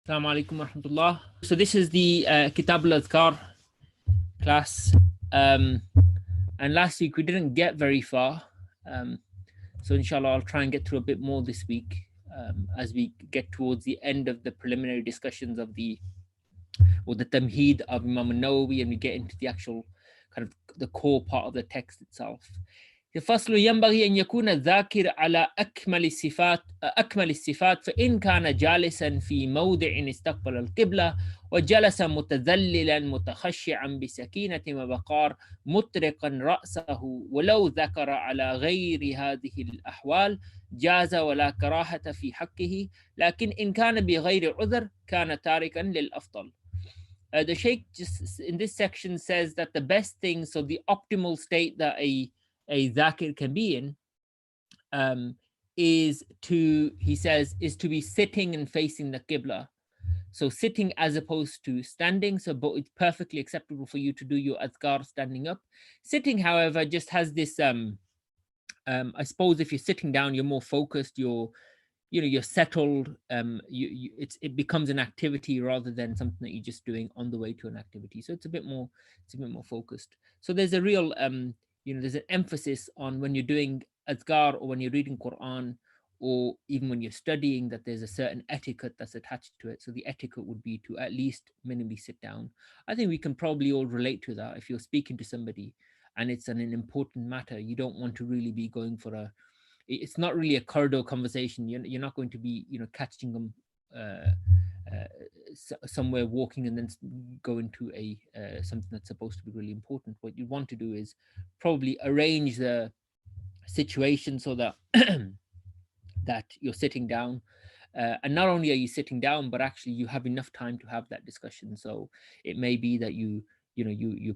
Assalamu alaikum wa rahmatullah. So this is the Kitab al-Adhkar class. And last week we didn't get very far. So inshallah I'll try and get through a bit more this week as we get towards the end of the preliminary discussions of the Tamheed of Imam al-Nawawi, and we get into the actual kind of the core part of the text itself. فصل ينبغي أن يكون الذاكر على أكمل الصفات فإن كان جالسا في موضع استقبل القبلة وجلس متذللا متخشعا بسكينة ووقار مطرقا رأسه ولو ذكر على غير هذه الأحوال جاز ولا كراهة في حقه لكن إن كان بغير عذر كان تاركا للأفضل. The Sheikh just in this section says that the best thing, so the optimal state that a zakir can be in is to be sitting and facing the qibla. So sitting as opposed to standing. So but it's perfectly acceptable for you to do your adhkar standing up. Sitting, however, just has this I suppose if you're sitting down, you're more focused, you're settled. It becomes an activity rather than something that you're just doing on the way to an activity. So it's a bit more focused. So there's a real there's an emphasis on when you're doing adhkar or when you're reading Quran or even when you're studying, that there's a certain etiquette that's attached to it. So the etiquette would be to at least minimally sit down. I think we can probably all relate to that. If you're speaking to somebody and it's an important matter, you don't want to really be going for it's not really a corridor conversation. You're not going to be catching them somewhere walking and then going to a something that's supposed to be really important. What you want to do is probably arrange the situation so that that you're sitting down, and not only are you sitting down, but actually you have enough time to have that discussion. So it may be that you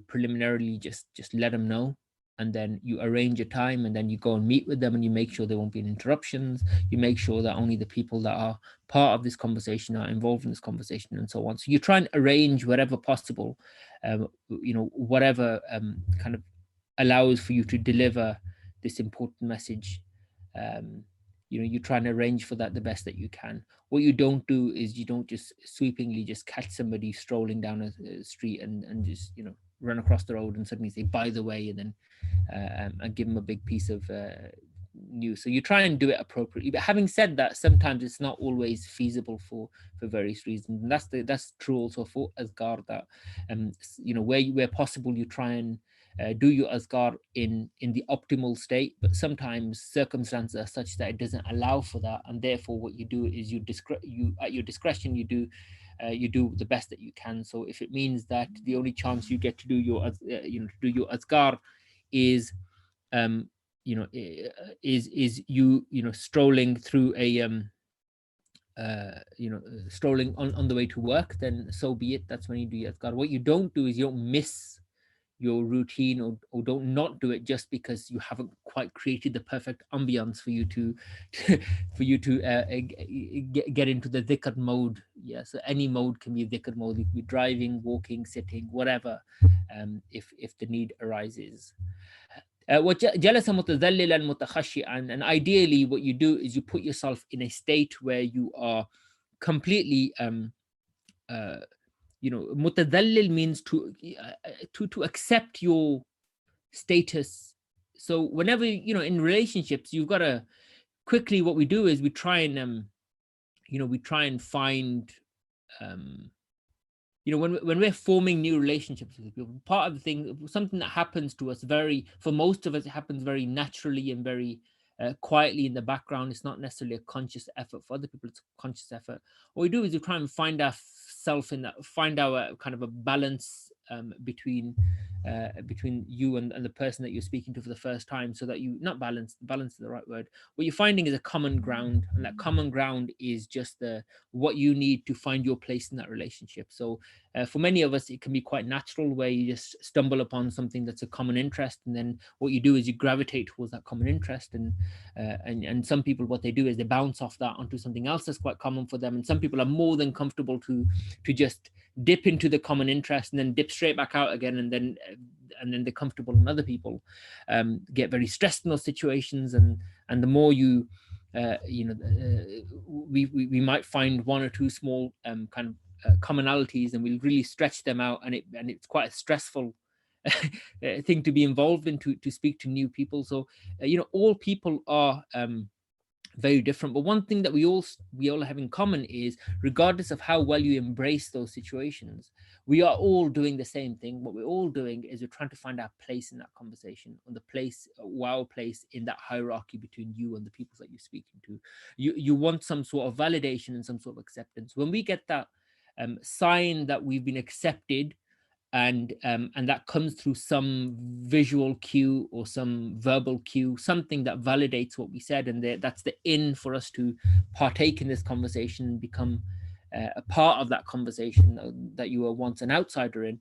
preliminarily just let them know, and then you arrange a time, and then you go and meet with them, and you make sure there won't be any interruptions. You make sure that only the people that are part of this conversation are involved in this conversation, and so on. So you try and arrange whatever possible, whatever kind of allows for you to deliver this important message. You try and arrange for that the best that you can. What you don't do is you don't just sweepingly just catch somebody strolling down a street and just run across the road and suddenly say, by the way, and then and give them a big piece of news. So you try and do it appropriately. But having said that, sometimes it's not always feasible for various reasons, and that's true also for azkar, that where possible you try and do your azkar in the optimal state, but sometimes circumstances are such that it doesn't allow for that, and therefore what you do is you at your discretion you do the best that you can. So if it means that the only chance you get to do your azkar is strolling through a strolling on the way to work, then so be it. That's when you do your azkar. What you don't do is you don't miss your routine, or don't not do it just because you haven't quite created the perfect ambience for you to get into the dhikr mode. Yeah, so any mode can be a dhikr mode. You can be driving, walking, sitting, whatever, if the need arises. وجلس متذللا متخشعا, and ideally what you do is you put yourself in a state where you are completely mutadallil means to accept your status. So whenever in relationships, you've got to quickly, what we do is we try and find when we're forming new relationships with people, part of the thing, something that happens to us for most of us, it happens very naturally and very quietly in the background. It's not necessarily a conscious effort. For other people, it's a conscious effort. What we do is we try and find ourselves in that, find our kind of a balance between you and the person that you're speaking to for the first time, so that you not balance is the right word. What you're finding is a common ground, and that common ground is just what you need to find your place in that relationship. So for many of us, it can be quite natural, where you just stumble upon something that's a common interest, and then what you do is you gravitate towards that common interest. And some people, what they do is they bounce off that onto something else that's quite common for them. And some people are more than comfortable to just dip into the common interest and then dip straight back out again, and then they're comfortable. And other people get very stressed in those situations, and the more you we might find one or two small kind of commonalities, and we'll really stretch them out, and it's quite a stressful thing to be involved in, to speak to new people. So all people are very different, but one thing that we all have in common is, regardless of how well you embrace those situations, we are all doing the same thing. What we're all doing is we're trying to find our place in that conversation, on the place, our place in that hierarchy between you and the people that you're speaking to. You want some sort of validation and some sort of acceptance. When we get that sign that we've been accepted, and that comes through some visual cue or some verbal cue, something that validates what we said, and that's the in for us to partake in this conversation and become a part of that conversation that you were once an outsider in.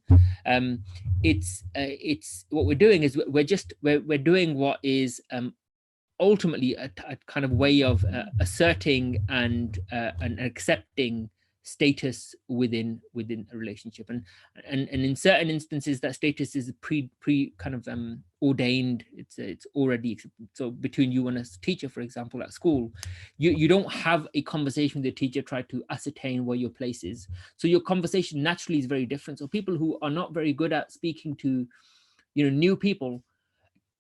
It's what we're doing is we're doing what is ultimately a kind of way of asserting and accepting status within a relationship, and in certain instances that status is pre kind of ordained. It's already, so between you and a teacher, for example, at school, you don't have a conversation with your teacher try to ascertain where your place is. So your conversation naturally is very different. So people who are not very good at speaking to new people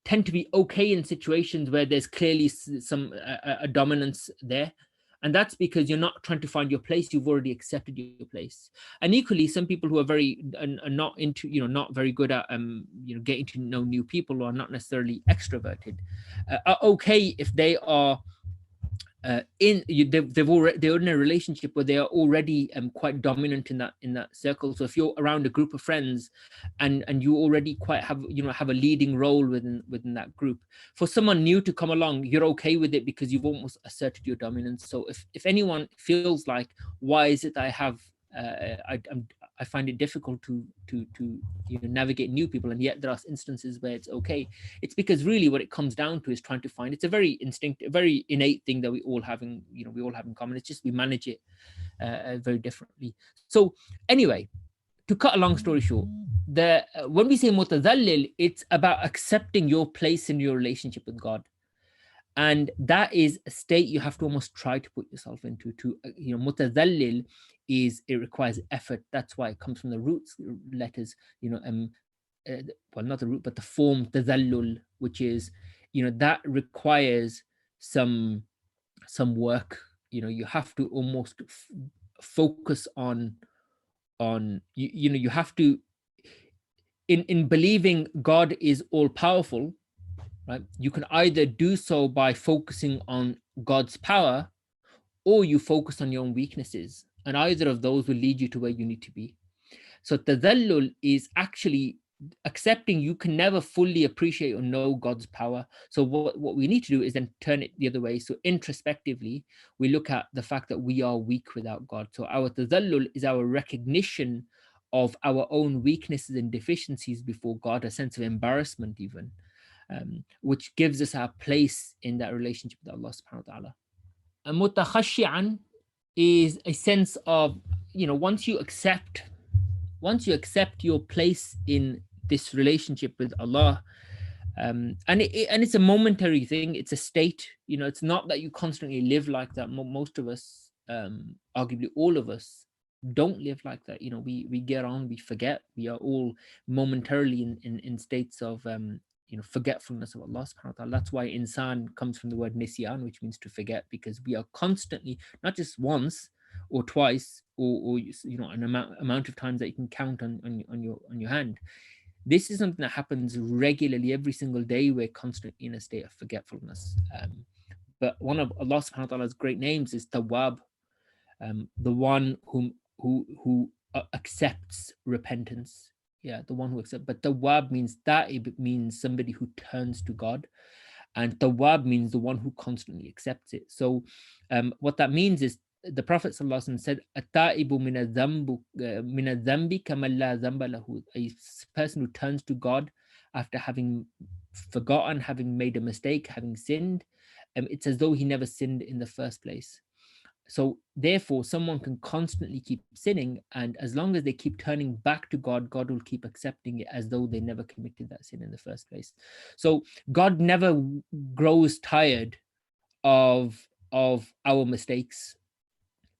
tend to be okay in situations where there's clearly some a dominance there, and that's because you're not trying to find your place. You've already accepted your place. And equally, some people who are very are not into not very good at getting to know new people, or are not necessarily extroverted, are okay if they are they're in a relationship where they are already quite dominant in that circle. So if you're around a group of friends and you already quite have have a leading role within that group, for someone new to come along, you're okay with it because you've almost asserted your dominance. So if anyone feels like, why is it that I have I find it difficult to navigate new people, and yet there are instances where it's okay, it's because really what it comes down to is trying to find, it's a very instinctive, very innate thing that we all have in common. It's just we manage it very differently. So anyway, to cut a long story short, when we say mutadallil, it's about accepting your place in your relationship with God. And that is a state you have to almost try to put yourself into. To mutadallil is, it requires effort. That's why it comes from the roots letters, well, not the root, but the form tadallul, which is that requires some work. You have to almost focus on you have to, in believing God is all powerful, right? You can either do so by focusing on God's power, or you focus on your own weaknesses, and either of those will lead you to where you need to be. So tadallul is actually accepting you can never fully appreciate or know God's power. So what we need to do is then turn it the other way. So introspectively, we look at the fact that we are weak without God. So our tadallul is our recognition of our own weaknesses and deficiencies before God, a sense of embarrassment even, which gives us our place in that relationship with Allah subhanahu wa ta'ala. And mutakhashi'an is a sense of, once you accept your place in this relationship with Allah, and it's a momentary thing, it's a state. It's not that you constantly live like that. Most of us, arguably all of us, don't live like that. We get on, we forget. We are all momentarily in states of forgetfulness of Allah subhanahu wa ta'ala. That's why insan comes from the word nisyan, which means to forget, because we are constantly, not just once or twice or an amount of times that you can count on your hand. This is something that happens regularly every single day. We're constantly in a state of forgetfulness. But one of Allah subhanahu wa ta'ala's great names is Tawwab, the one who accepts repentance. Yeah, the one who accepts. But Tawwab means that it means somebody who turns to God, and Tawwab means the one who constantly accepts it. So what that means is, the Prophet ﷺ said, "At-ta'ibu min adh-dhanbi kaman la dhanba lahu." A person who turns to God after having forgotten, having made a mistake, having sinned, it's as though he never sinned in the first place. So therefore, someone can constantly keep sinning, and as long as they keep turning back to God, God will keep accepting it as though they never committed that sin in the first place. So God never grows tired of of our mistakes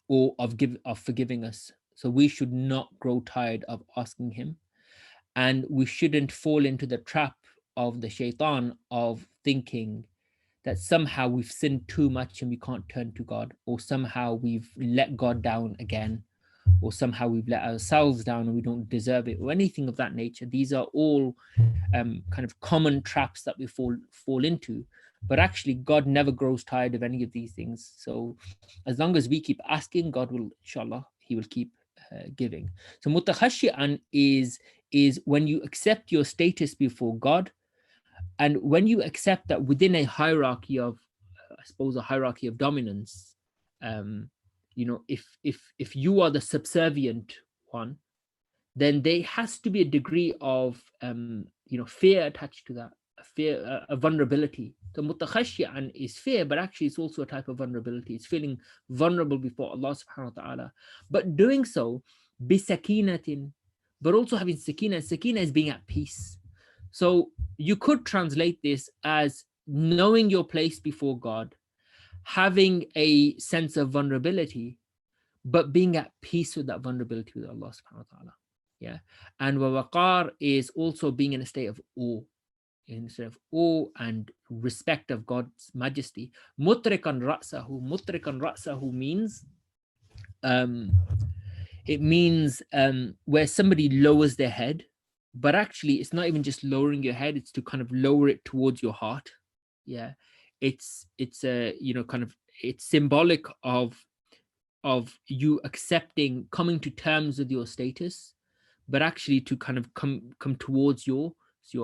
or of forgiving us. So we should not grow tired of asking him, and we shouldn't fall into the trap of the shaitan of thinking that somehow we've sinned too much and we can't turn to God, or somehow we've let God down again, or somehow we've let ourselves down and we don't deserve it, or anything of that nature. These are all kind of common traps that we fall into. But actually, God never grows tired of any of these things. So as long as we keep asking, God will, inshallah, he will keep giving. So mutakhashi'an is when you accept your status before God, and when you accept that within a hierarchy of, I suppose, a hierarchy of dominance, if you are the subservient one, then there has to be a degree of fear attached to that, a vulnerability. So mutakhashi'an is fear, but actually it's also a type of vulnerability. It's feeling vulnerable before Allah subhanahu wa ta'ala, but doing so bisakinatin, but also having sakina. Sakina is being at peace. So you could translate this as knowing your place before God, having a sense of vulnerability, but being at peace with that vulnerability with Allah subhanahu wa ta'ala. Yeah. And waqar is also being in a state of awe, and respect of God's majesty. Mutrikan ra'sahu means it means where somebody lowers their head, but actually it's not even just lowering your head, it's to kind of lower it towards your heart. Yeah. It's a kind of, it's symbolic of you accepting, coming to terms with your status, but actually to kind of come towards your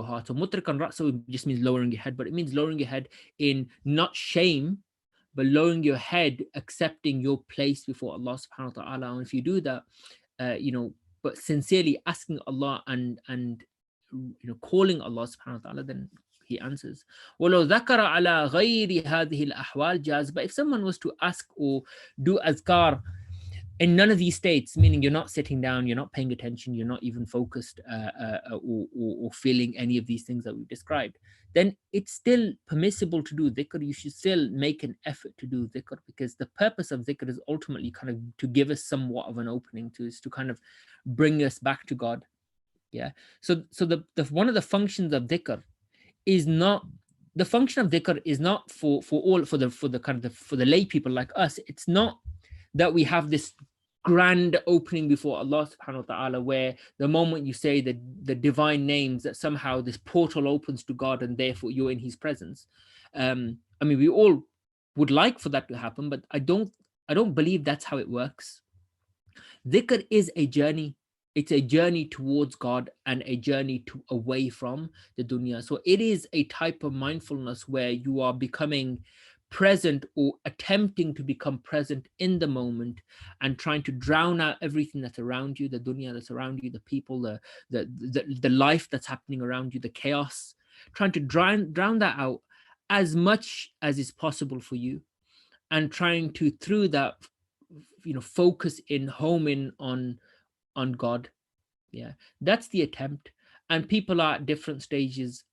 heart. So mutrikan ra'sa just means lowering your head, but it means lowering your head in not shame, but lowering your head, accepting your place before Allah subhanahu wa ta'ala. And if you do that, but sincerely asking Allah and calling Allah subhanahu wa ta'ala, then he answers. وَلَوْ ذَكَرَ عَلَى غَيْرِ هَذِهِ الْأَحْوَالِ جَازَ. But if someone was to ask or do azkar in none of these states, meaning you're not sitting down, you're not paying attention, you're not even focused or feeling any of these things that we've described, then it's still permissible to do dhikr. You should still make an effort to do dhikr, because the purpose of dhikr is ultimately kind of to give us somewhat of an opening to kind of bring us back to God. Yeah. So the one of the functions of dhikr is not, the function of dhikr is not for the lay people like us. It's not that we have this grand opening before Allah subhanahu wa ta'ala, where the moment you say the divine names, that somehow this portal opens to God and therefore you're in his presence. I mean, we all would like for that to happen, but I don't believe that's how it works. Dhikr is a journey. It's a journey towards God and a journey away from the dunya. So it is a type of mindfulness where you are becoming present, or attempting to become present in the moment, and trying to drown out everything that's around you, the dunya that's around you, the people, the life that's happening around you, the chaos, trying to drown that out as much as is possible for you, and trying to, through that, focus in, home in on God. Yeah, that's the attempt, and people are at different stages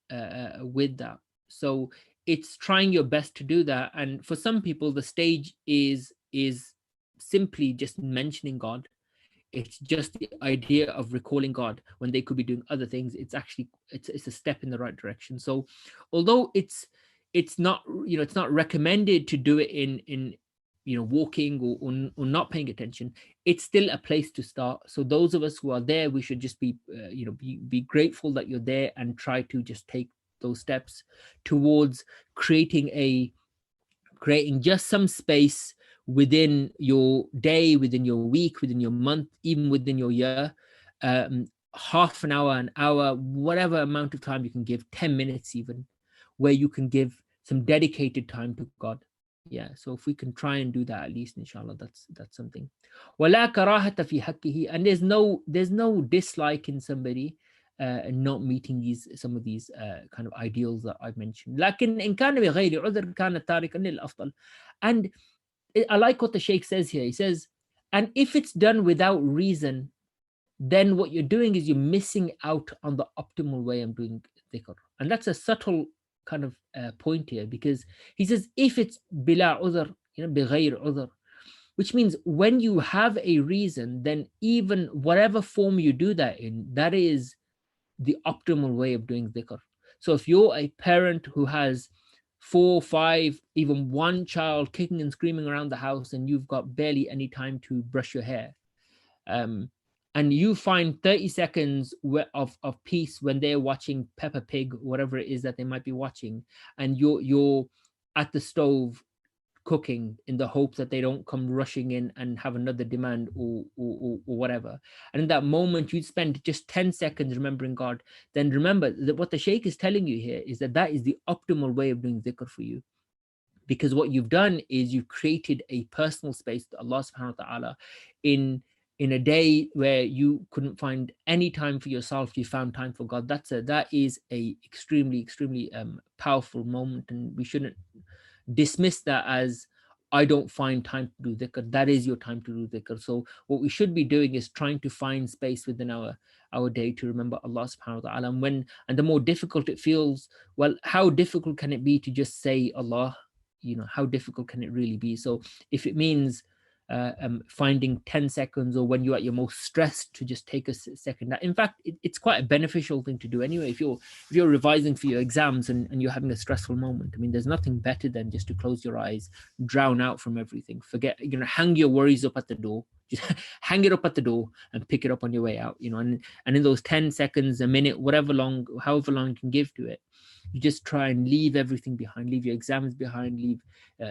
with that. So it's trying your best to do that. And for some people, the stage is simply just mentioning God. It's just the idea of recalling God when they could be doing other things. It's actually it's a step in the right direction. So although it's not, it's not recommended to do it in walking or not paying attention, it's still a place to start. So those of us who are there, we should just be be grateful that you're there, and try to just take those steps towards creating just some space within your day, within your week, within your month, even within your year, half an hour, an hour, whatever amount of time you can give, 10 minutes even, where you can give some dedicated time to God. Yeah, so if we can try and do that, at least, inshallah, that's something. وَلَا كَرَاهَةَ فِي حَقِّهِ. And there's no dislike in somebody not meeting some of these kind of ideals that I've mentioned. لكن إن كان بغير عذر كان تاركا للأفضل. And I like what the Sheikh says here. He says, and if it's done without reason, then what you're doing is you're missing out on the optimal way of doing dhikr. And that's a subtle kind of point here, because he says if it's bila udhr, بغير عذر, which means when you have a reason, then even whatever form you do that in, that is the optimal way of doing dhikr. So if you're a parent who has 4, 5, even one child kicking and screaming around the house, and you've got barely any time to brush your hair, and you find 30 seconds of peace when they're watching Peppa Pig, whatever it is that they might be watching, and you're at the stove cooking in the hope that they don't come rushing in and have another demand or whatever. And in that moment, you spend just 10 seconds remembering God. Then remember that what the Shaykh is telling you here is that that is the optimal way of doing dhikr for you. Because what you've done is you've created a personal space to Allah subhanahu wa ta'ala in a day where you couldn't find any time for yourself. You found time for God. That is a extremely powerful moment, and we shouldn't dismiss that as I don't find time to do dhikr. That is your time to do dhikr. So what we should be doing is trying to find space within our day to remember Allah subhanahu wa ta'ala. And the more difficult it feels, well, how difficult can it be to just say Allah? How difficult can it really be? So if it means finding 10 seconds, or when you're at your most stressed, to just take a second. In fact, it's quite a beneficial thing to do anyway. If you're revising for your exams and you're having a stressful moment, I mean, there's nothing better than just to close your eyes, drown out from everything, forget, hang your worries up at the door, just hang it up at the door and pick it up on your way out, and in those 10 seconds, a minute, however long you can give to it, you just try and leave everything behind, leave your exams behind, leave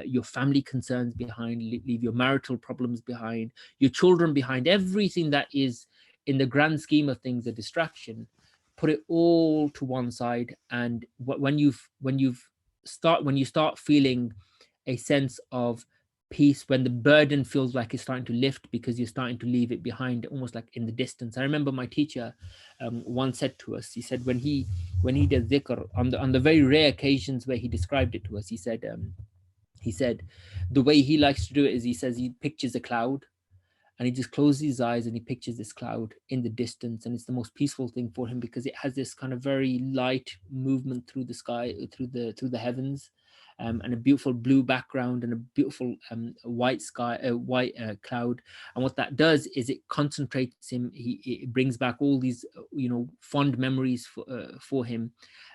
your family concerns behind, leave your marital problems behind, your children behind, everything that is in the grand scheme of things a distraction. Put it all to one side, and when you start feeling a sense of peace, when the burden feels like it's starting to lift because you're starting to leave it behind, almost like in the distance. I remember my teacher once said to us, he said when he did dhikr, on the very rare occasions where he described it to us, he said the way he likes to do it is, he says he pictures a cloud, and he just closes his eyes and he pictures this cloud in the distance, and it's the most peaceful thing for him because it has this kind of very light movement through the sky, through the heavens, and a beautiful blue background and a beautiful white sky, white cloud. And what that does is it concentrates him. It brings back all these fond memories for him,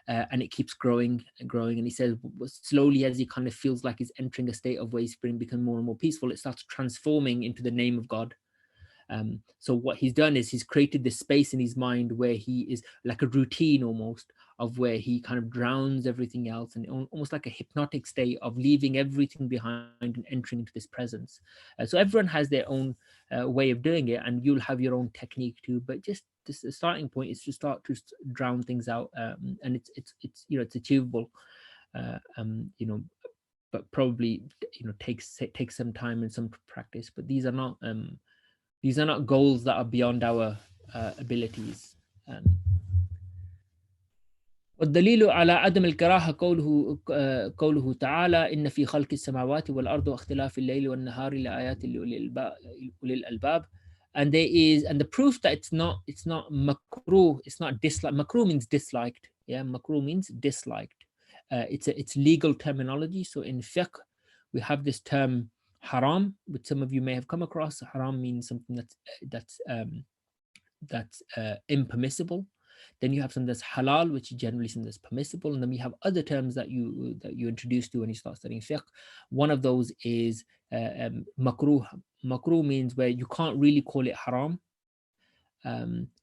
and it keeps growing and growing. And he says slowly, as he kind of feels like he's entering a state of where he's becoming more and more peaceful, it starts transforming into the name of God. So what he's done is he's created this space in his mind where he is like a routine almost, of where he kind of drowns everything else, and almost like a hypnotic state of leaving everything behind and entering into this presence. So everyone has their own way of doing it, and you'll have your own technique too, but just the starting point is to start to drown things out, and it's achievable, but probably takes some time and some practice. But these are not goals that are beyond our abilities. والدليل على عدم الكراهة قوله تعالى إن في خلق السماوات والأرض واختلاف الليل والنهار لآيات لأولي الألباب. And the proof that it's not makruh, it's not disliked. Makruh means disliked. Yeah, makruh means disliked. It's legal terminology. So in fiqh, we have this term haram, which some of you may have come across. Haram means something that's impermissible. Then you have something that's halal, which is generally something that's permissible. And then we have other terms that you introduce to when you start studying fiqh. One of those is makruh. Makruh means where you can't really call it haram,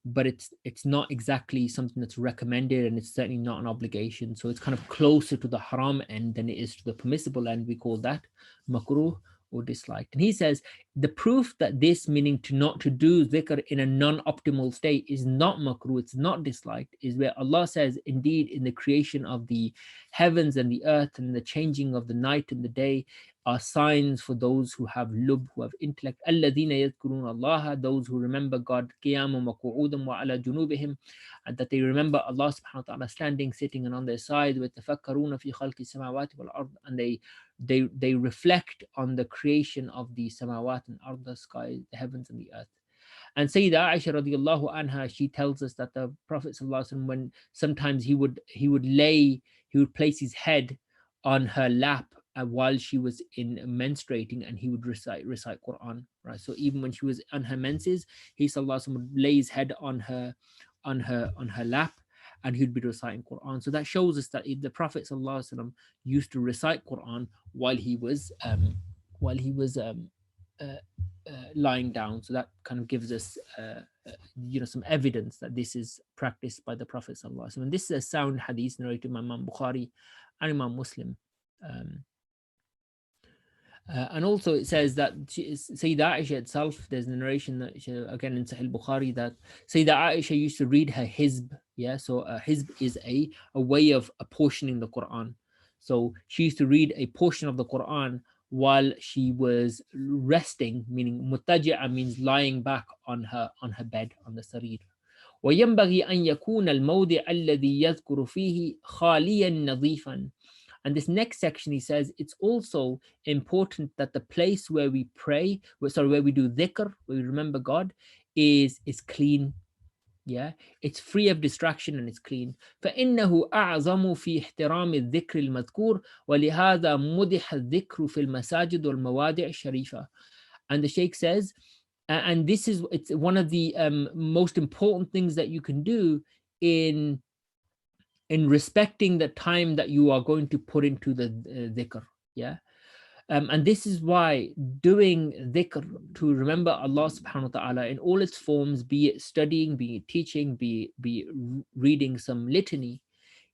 but it's not exactly something that's recommended, and it's certainly not an obligation. So it's kind of closer to the haram end than it is to the permissible end. We call that makruh or disliked. And he says the proof that this, meaning not to do dhikr in a non-optimal state, is not makruh, it's not disliked, is where Allah says, indeed, in the creation of the heavens and the earth and the changing of the night and the day are signs for those who have lub, who have intellect. الَّذِينَ يَذْكُرُونَ اللَّهَ, those who remember God, قِيَامًا وَقُعُودًا وَعَلَى جُنُوبِهِمْ, and that they remember Allah subhanahu wa ta'ala standing, sitting, and on their side. وَيَتَفَكَّرُونَ فِي خَلْقِ السَّمَاوَاتِ وَالْأَرْضِ, and they reflect on the creation of the samawat and ard, the sky, the heavens and the earth. And Sayyidah Aisha radiallahu anha, she tells us that the Prophet sallallahu alaihi wasallam, when sometimes he would place his head on her lap while she was in menstruating, and he would recite Quran, right? So even when she was on her menses, he sallallahu alaihi wasallam would lay his head on her lap, and he'd be reciting Quran. So that shows us that the Prophet sallallahu alaihi wasallam used to recite Quran while he was uh, lying down. So that kind of gives us some evidence that this is practiced by the Prophet sallallahu alaihi wasallam. And this is a sound hadith narrated by Imam Bukhari and Imam Muslim. And also it says that Sayyidah Aisha itself, there's a narration that again in Sahih Bukhari, that Sayyidah Aisha used to read her hizb. Yeah, so a hizb is a way of apportioning the Quran. So she used to read a portion of the Quran while she was resting, meaning mutaji'a means lying back on her bed, on the sarir. وينبغي أن يكون الموضع الذي يذكر فيه خاليا نظيفا. And this next section, he says, it's also important that the place where we pray, where we do dhikr, where we remember God, is clean. Yeah, it's free of distraction and it's clean. فإنه أعظم في احترام الذكر المذكور ولهذا مدح الذكر في المساجد والمواضع الشريفة. And the Sheikh says, and it's one of the most important things that you can do in respecting the time that you are going to put into the dhikr. Yeah. And this is why doing dhikr to remember Allah subhanahu wa ta'ala in all its forms, be it studying, be it teaching, be reading some litany,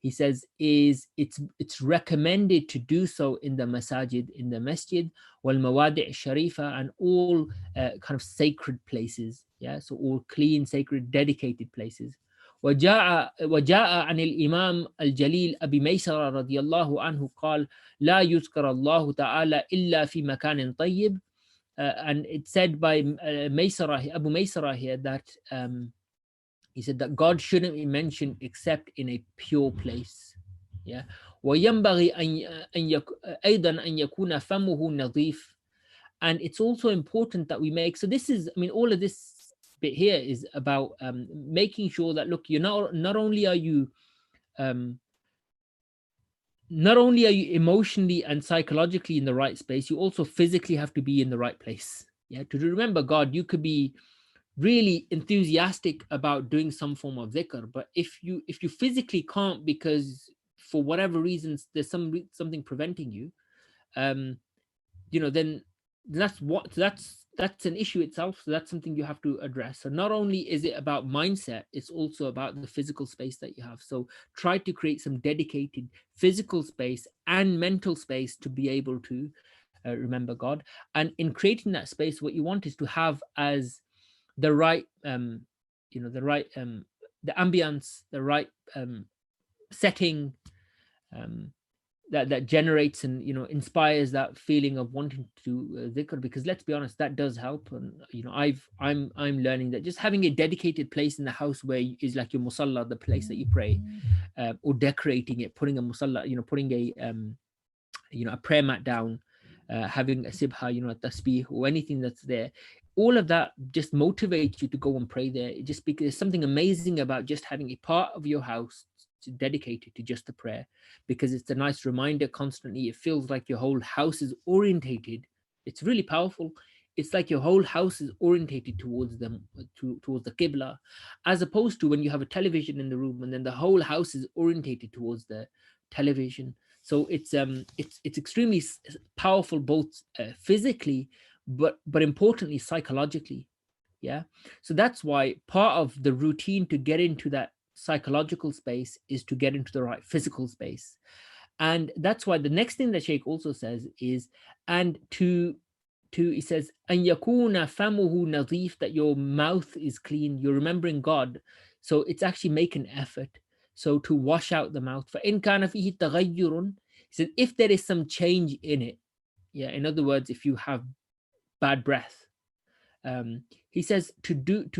he says it's recommended to do so in the masajid, in the masjid, wal mawadi' sharifa, and all kind of sacred places. Yeah, so all clean, sacred, dedicated places. وجاء عن الإمام الجليل أبي ميسرة رضي الله عنه قال لا يذكر الله تعالى إلا في مكان طيب. And it's said by Abu Maysara here that he said that God shouldn't be mentioned except in a pure place. Yeah. وينبغي أيضا أن يكون فمه نظيف. And it's also important that we make, so this is, I mean, all of this bit here is about making sure that, look, you're not only are you emotionally and psychologically in the right space, you also physically have to be in the right place. Yeah, to remember God, you could be really enthusiastic about doing some form of dhikr, but if you physically can't because for whatever reasons there's something preventing you, then that's an issue itself. So that's something you have to address. So not only is it about mindset, it's also about the physical space that you have. So try to create some dedicated physical space and mental space to be able to remember God. And in creating that space, what you want is to have as the right the ambience, the right setting that generates and inspires that feeling of wanting to do dhikr, because let's be honest, that does help. And I'm learning that just having a dedicated place in the house where is like your musalla, the place that you pray, or decorating it, putting a musalla, putting a prayer mat down, having a sibha, a tasbih or anything that's there, all of that just motivates you to go and pray there. Just because there's something amazing about just having a part of your house dedicated to just the prayer, because it's a nice reminder constantly. It feels like your whole house is orientated. It's really powerful. It's like your whole house is orientated towards towards the qibla, as opposed to when you have a television in the room and then the whole house is orientated towards the television. So it's extremely powerful, both physically, but importantly psychologically. Yeah. So that's why part of the routine to get into that psychological space is to get into the right physical space. And that's why the next thing that Sheikh also says is, and he says, an yakuna famuhu nadif, that your mouth is clean, you're remembering God. So it's actually make an effort. So to wash out the mouth. فَإِنْ كَانَ فِيهِ تَغَيُّرٌ, he said, if there is some change in it, yeah, in other words, if you have bad breath, he says to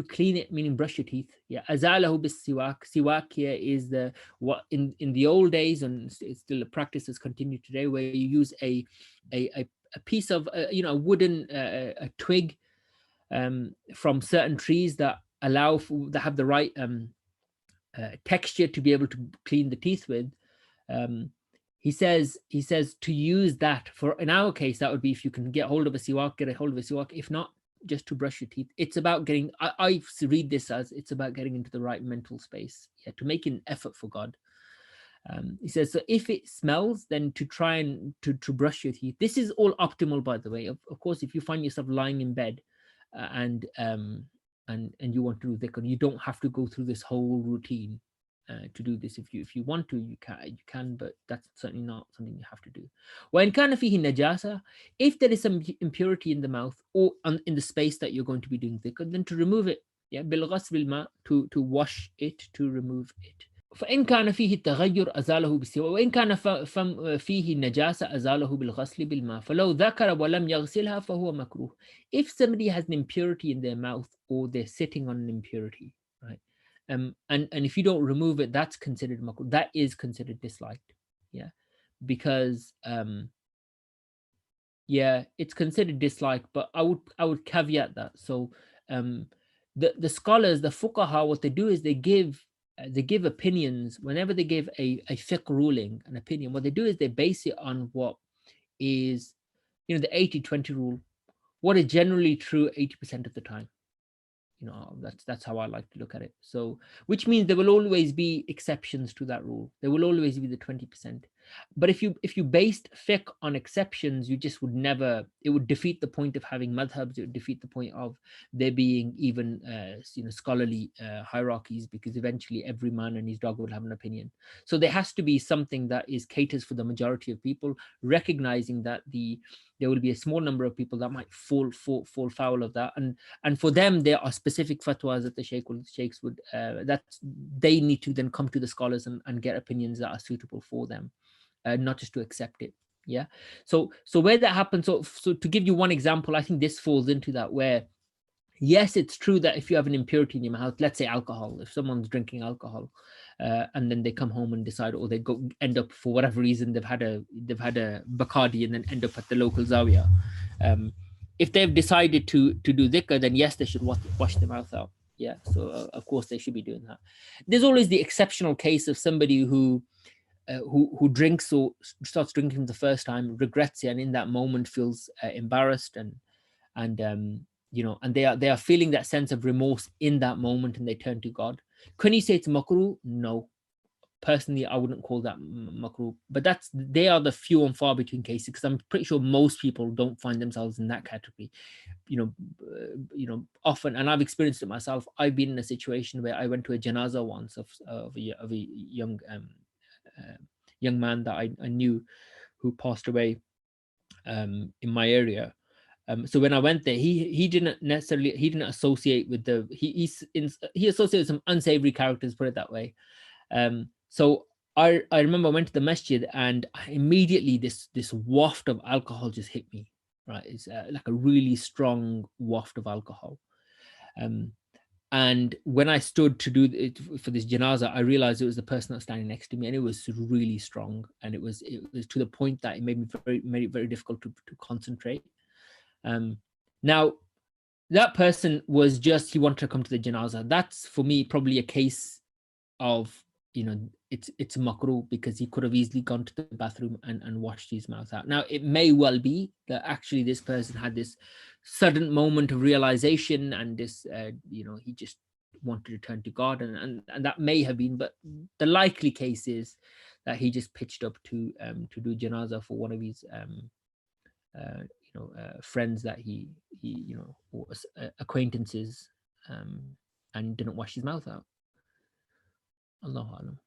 clean it, meaning brush your teeth. Yeah, azalahu bis siwak. Siwak here is what in the old days, and it's still a practice that's continued today, where you use a piece of a wooden a twig from certain trees that that have the right texture to be able to clean the teeth with. he says to use that for, in our case, that would be if you can get hold of a siwak, get a hold of a siwak. If not, just to brush your teeth. It's about getting, I read this as it's about getting into the right mental space, to make an effort for God. He says, so if it smells, then to try and to brush your teeth. This is all optimal, by the way. Of course, if you find yourself lying in bed and you want to do dhikr, you don't have to go through this whole routine to do this. If you want to, you can, but that's certainly not something you have to do. وَإِنْ كَانَ فِيهِ نَجَاسَةٌ, if there is some impurity in the mouth or in the space that you're going to be doing dhikr, then to remove it, بِالْغَسْلِ بِالْمَاءِ, to wash it, to remove it. فإن كان فيه التغير أزاله بالسواك وإن كان فيه نجاسة أزاله بالغسل بالماء فلو ذكر ولم يغسلها فهو مكروه. If somebody has an impurity in their mouth or they're sitting on an impurity, right, and if you don't remove it, that's considered makruh. That is considered disliked, because it's considered disliked. But I would caveat that. So the scholars, the fuqaha, what they do is they give opinions. Whenever they give a fiqh ruling, an opinion, what they do is they base it on what is, the 80-20 rule, what is generally true 80% of the time. That's how I like to look at it. So, which means there will always be exceptions to that rule. There will always be the 20%. But if you based fiqh on exceptions, you just would never. It would defeat the point of having madhabs. It would defeat the point of there being even scholarly hierarchies, because eventually every man and his dog will have an opinion. So there has to be something that caters for the majority of people, recognizing that there will be a small number of people that might fall foul of that, and for them there are specific fatwas that the sheikhs would that they need to then come to the scholars and get opinions that are suitable for them, not just to accept it. So where that happens, so to give you one example, I think this falls into that, where yes, it's true that if you have an impurity in your mouth, let's say alcohol, if someone's drinking alcohol and then they come home and decide, or they end up, for whatever reason, they've had a Bacardi and then end up at the local Zawiya. If they've decided to do dhikr, then yes, they should wash their mouth out. So of course they should be doing that. There's always the exceptional case of somebody who drinks or starts drinking the first time, regrets it, and in that moment feels embarrassed and they are feeling that sense of remorse in that moment, and they turn to God. Can you say it's makruh? No. Personally, I wouldn't call that makruh, but they are the few and far between cases, because I'm pretty sure most people don't find themselves in that category. Often, and I've experienced it myself. I've been in a situation where I went to a janazah once of a young man that I knew, who passed away in my area. So when I went there, he didn't associate with he associated with some unsavory characters, put it that way. So I remember I went to the masjid, and immediately this waft of alcohol just hit me. Right, it's like a really strong waft of alcohol. And when I stood to do it for this janazah, I realized it was the person that was standing next to me, and it was really strong, and it was to the point that it made it very difficult to concentrate. Now, that person was he wanted to come to the janazah. That's, for me, probably a case of, it's makruh, because he could have easily gone to the bathroom and washed his mouth out. Now, it may well be that actually this person had this sudden moment of realization, and this, he just wanted to turn to God, and that may have been, but the likely case is that he just pitched up to do janazah for one of his friends that he or acquaintances, and didn't wash his mouth out. Allahu a'lam.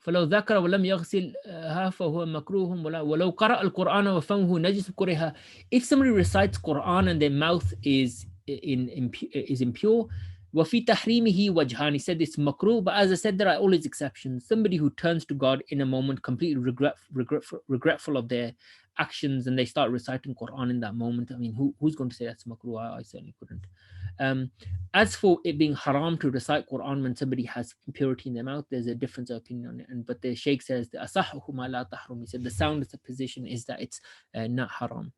فلو ذكر ولم يغسلها فهو مكروه ولو قرأ القرآن وفمه نجس كره. If somebody recites Quran and their mouth is impure, وفي تحريمه وجهان, he said it's makruh, but as I said, there are always exceptions. Somebody who turns to God in a moment completely regretful of their actions, and they start reciting Quran in that moment, I mean, who's going to say that's makruh? I certainly couldn't. As for it being haram to recite Quran when somebody has impurity in their mouth, there's a difference of opinion on it. But the Shaykh says, the asahu ma la tahrum, he said the soundest position is that it's not haram.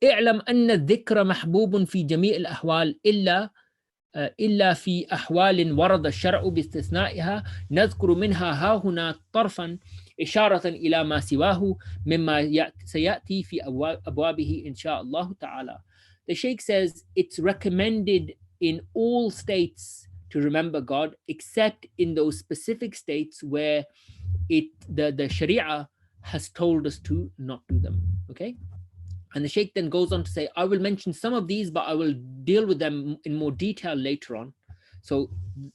اعلم أن الذكر محبوب في جميع الأحوال إلا في أحوال ورد الشرع باستثنائها نذكر منها ها هنا طرفا. إشارة إلى ما سواه مما سيأتي في أبوابه إن شاء الله تعالى. The Sheikh says it's recommended in all states to remember God, except in those specific states where the Sharia has told us to not do them. Okay. And the Sheikh then goes on to say, I will mention some of these, but I will deal with them in more detail later on. So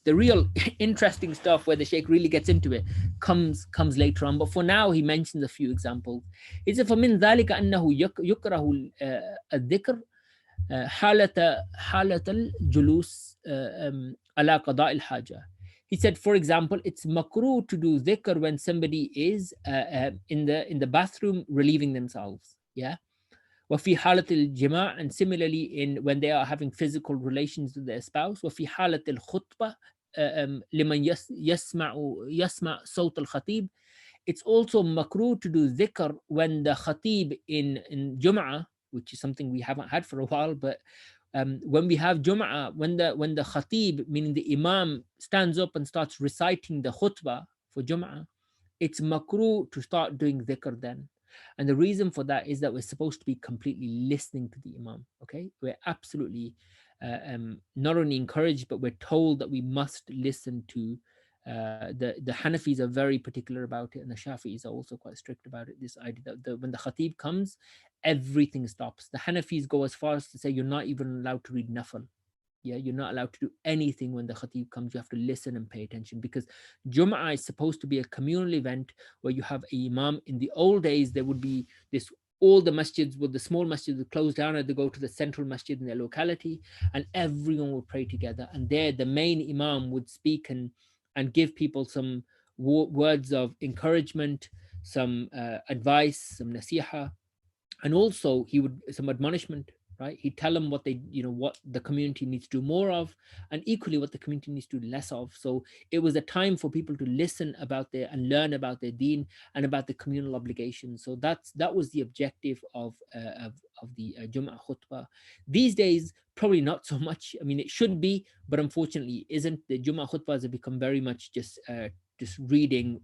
the real interesting stuff where the Sheikh really gets into it comes later on. But for now, he mentions a few examples. He said, فَمِنْ ذَلِكَ أَنَّهُ يُكْرَهُ الذِّكْر حالة الجلوس على قضاء الحاجة. He said, for example, it's makruh to do dhikr when somebody is in the bathroom relieving themselves. Yeah. وفي حالة الجماع, and similarly in when they are having physical relations with their spouse. وفي حالة الخطبة لمن يسمع صوت الخطيب. It's also makruh to do dhikr when the khatib in Jum'ah, which is something we haven't had for a while, but when we have Jum'ah, when the khatib, meaning the imam, stands up and starts reciting the khutbah for Jum'ah, it's makruh to start doing dhikr then. And the reason for that is that we're supposed to be completely listening to the imam. Okay, we're absolutely not only encouraged, but we're told that we must listen to. The Hanafis are very particular about it, and the Shafi'is are also quite strict about it. This idea that when the khatib comes, everything stops. The Hanafis go as far as to say you're not even allowed to read nafal. Yeah, you're not allowed to do anything when the khatib comes. You have to listen and pay attention, because Jum'ah is supposed to be a communal event where you have a imam. In the old days, there would be this, all the masjids, the small masjids would close down and they go to the central masjid in their locality, and everyone would pray together. And there the main imam would speak and give people some words of encouragement, some advice, some nasiha, and also he would some admonishment, right? He'd tell them what what the community needs to do more of, and equally what the community needs to do less of. So it was a time for people to listen about their and learn about their deen and about the communal obligations. So that was the objective of the Jum'ah khutbah. These days, probably not so much. I mean, it should be, but unfortunately isn't. The Jum'ah khutbahs have become very much just reading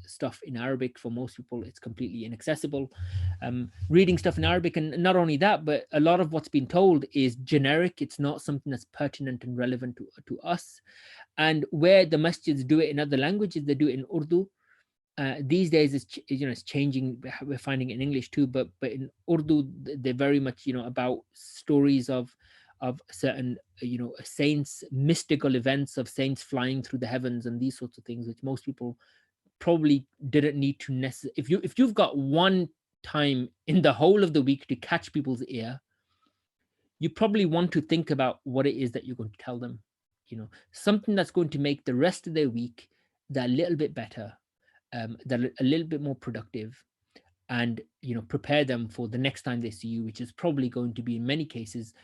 stuff in Arabic. For most people, it's completely inaccessible. Reading stuff in Arabic, and not only that, but a lot of what's been told is generic. It's not something that's pertinent and relevant to us. And where the masjids do it in other languages, they do it in Urdu. These days, it's changing. We're finding it in English too, but in Urdu, they're very much about stories of certain saints, mystical events of saints flying through the heavens and these sorts of things, which most people probably didn't need to necessarily. If you've got one time in the whole of the week to catch people's ear, you probably want to think about what it is that you're going to tell them. Something that's going to make the rest of their week that little bit better, that a little bit more productive, and prepare them for the next time they see you, which is probably going to be in many cases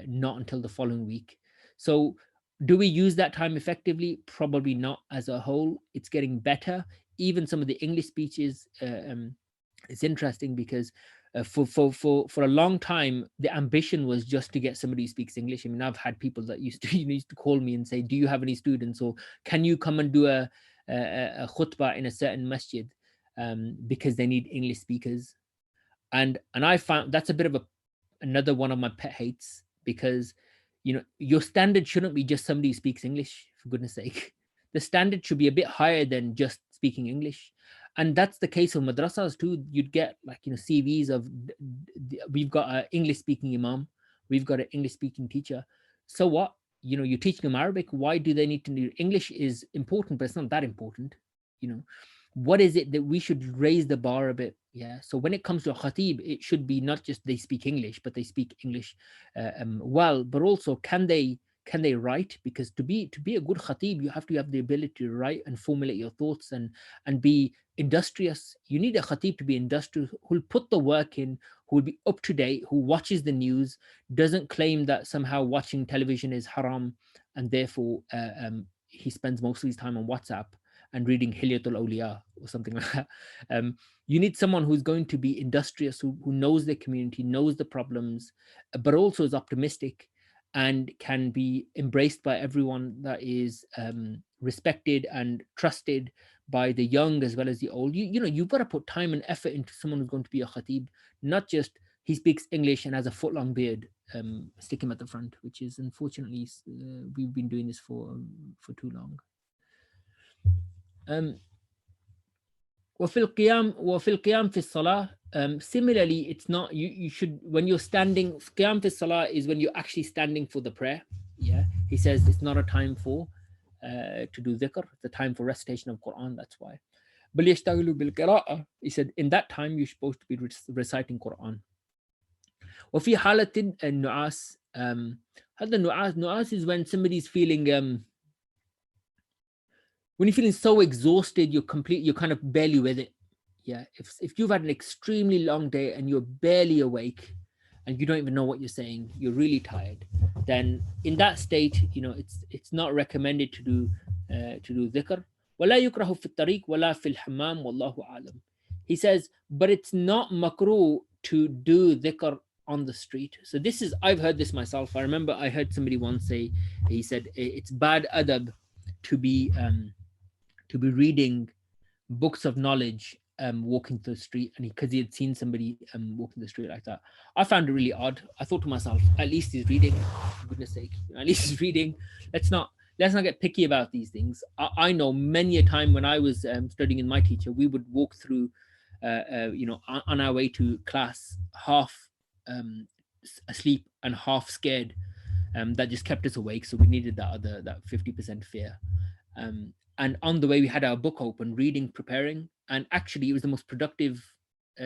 not until the following week. So do we use that time effectively? Probably not. As a whole, it's getting better. Even some of the English speeches, it's interesting because for a long time the ambition was just to get somebody who speaks English. I mean, I've had people that used to call me and say, do you have any students, or can you come and do a khutbah in a certain masjid, because they need English speakers. And I found that's a bit of another one of my pet hates, because your standard shouldn't be just somebody who speaks English, for goodness sake. The standard should be a bit higher than just speaking English. And that's the case for madrasas too. You'd get CVs of, we've got an English speaking imam, we've got an English speaking teacher. So what? You're teaching them Arabic. Why do they need to know? English is important, but it's not that important. What is it that we should raise the bar a bit? Yeah. So when it comes to a khatib, it should be not just they speak English, but they speak English well, but also can they write? Because to be a good khatib, you have to have the ability to write and formulate your thoughts and be industrious. You need a khatib to be industrious, who'll put the work in, who will be up to date, who watches the news, doesn't claim that somehow watching television is haram, and therefore he spends most of his time on WhatsApp and reading Hilyatul Awliya or something like that. You need someone who's going to be industrious, who knows their community, knows the problems, but also is optimistic and can be embraced by everyone, that is respected and trusted, by the young as well as the old. You know, you've got to put time and effort into someone who's going to be a khatib, not just he speaks English and has a foot-long beard, stick him at the front, which is unfortunately we've been doing this for too long. وفي القيام في الصلاة, similarly, it's not, you should, when you're standing, قيام في الصلاة is when you're actually standing for the prayer. Yeah, he says it's not a time for to do dhikr, it's a time for recitation of Quran, that's why. بل يشتغلوا بالقراءة, he said in that time you're supposed to be reciting Quran. وفي حالة النعاس, هذا النعاس is when somebody's feeling when you're feeling so exhausted, you're kind of barely with it. Yeah, if you've had an extremely long day and you're barely awake and you don't even know what you're saying, you're really tired, then in that state, you know, it's not recommended to do dhikr. ولا يكره في الطريق ولا في الحمام والله أعلم. He says, but it's not makruh to do dhikr on the street. So this is, I've heard this myself. I remember I heard somebody once say, he said it's bad adab to be reading books of knowledge walking through the street, and because he had seen somebody walking the street like that. I found it really odd. I thought to myself, at least he's reading, for goodness sake, at least he's reading. Let's not get picky about these things. I know many a time when I was studying in my teacher, we would walk through you know, on our way to class, half asleep and half scared. That just kept us awake, so we needed that 50% fear. And on the way, we had our book open, reading, preparing, and actually, it was the most productive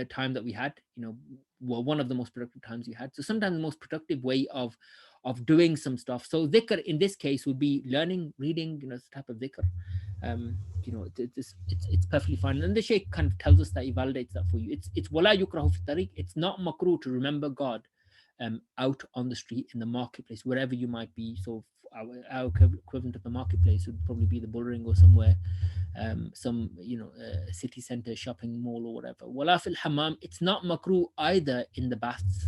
time that we had. You know, well, one of the most productive times we had. So sometimes the most productive way of doing some stuff. So dhikr in this case would be learning, reading. You know, this type of dhikr. You know, it's perfectly fine. And the Shaykh kind of tells us that, he validates that for you. It's wala yukrahu fi tariq. It's not makruh to remember God out on the street, in the marketplace, wherever you might be. So our equivalent of the marketplace would probably be the Bullring or somewhere, some, you know, city center, shopping mall or whatever. Wala fil hammam, it's not makruh either in the baths.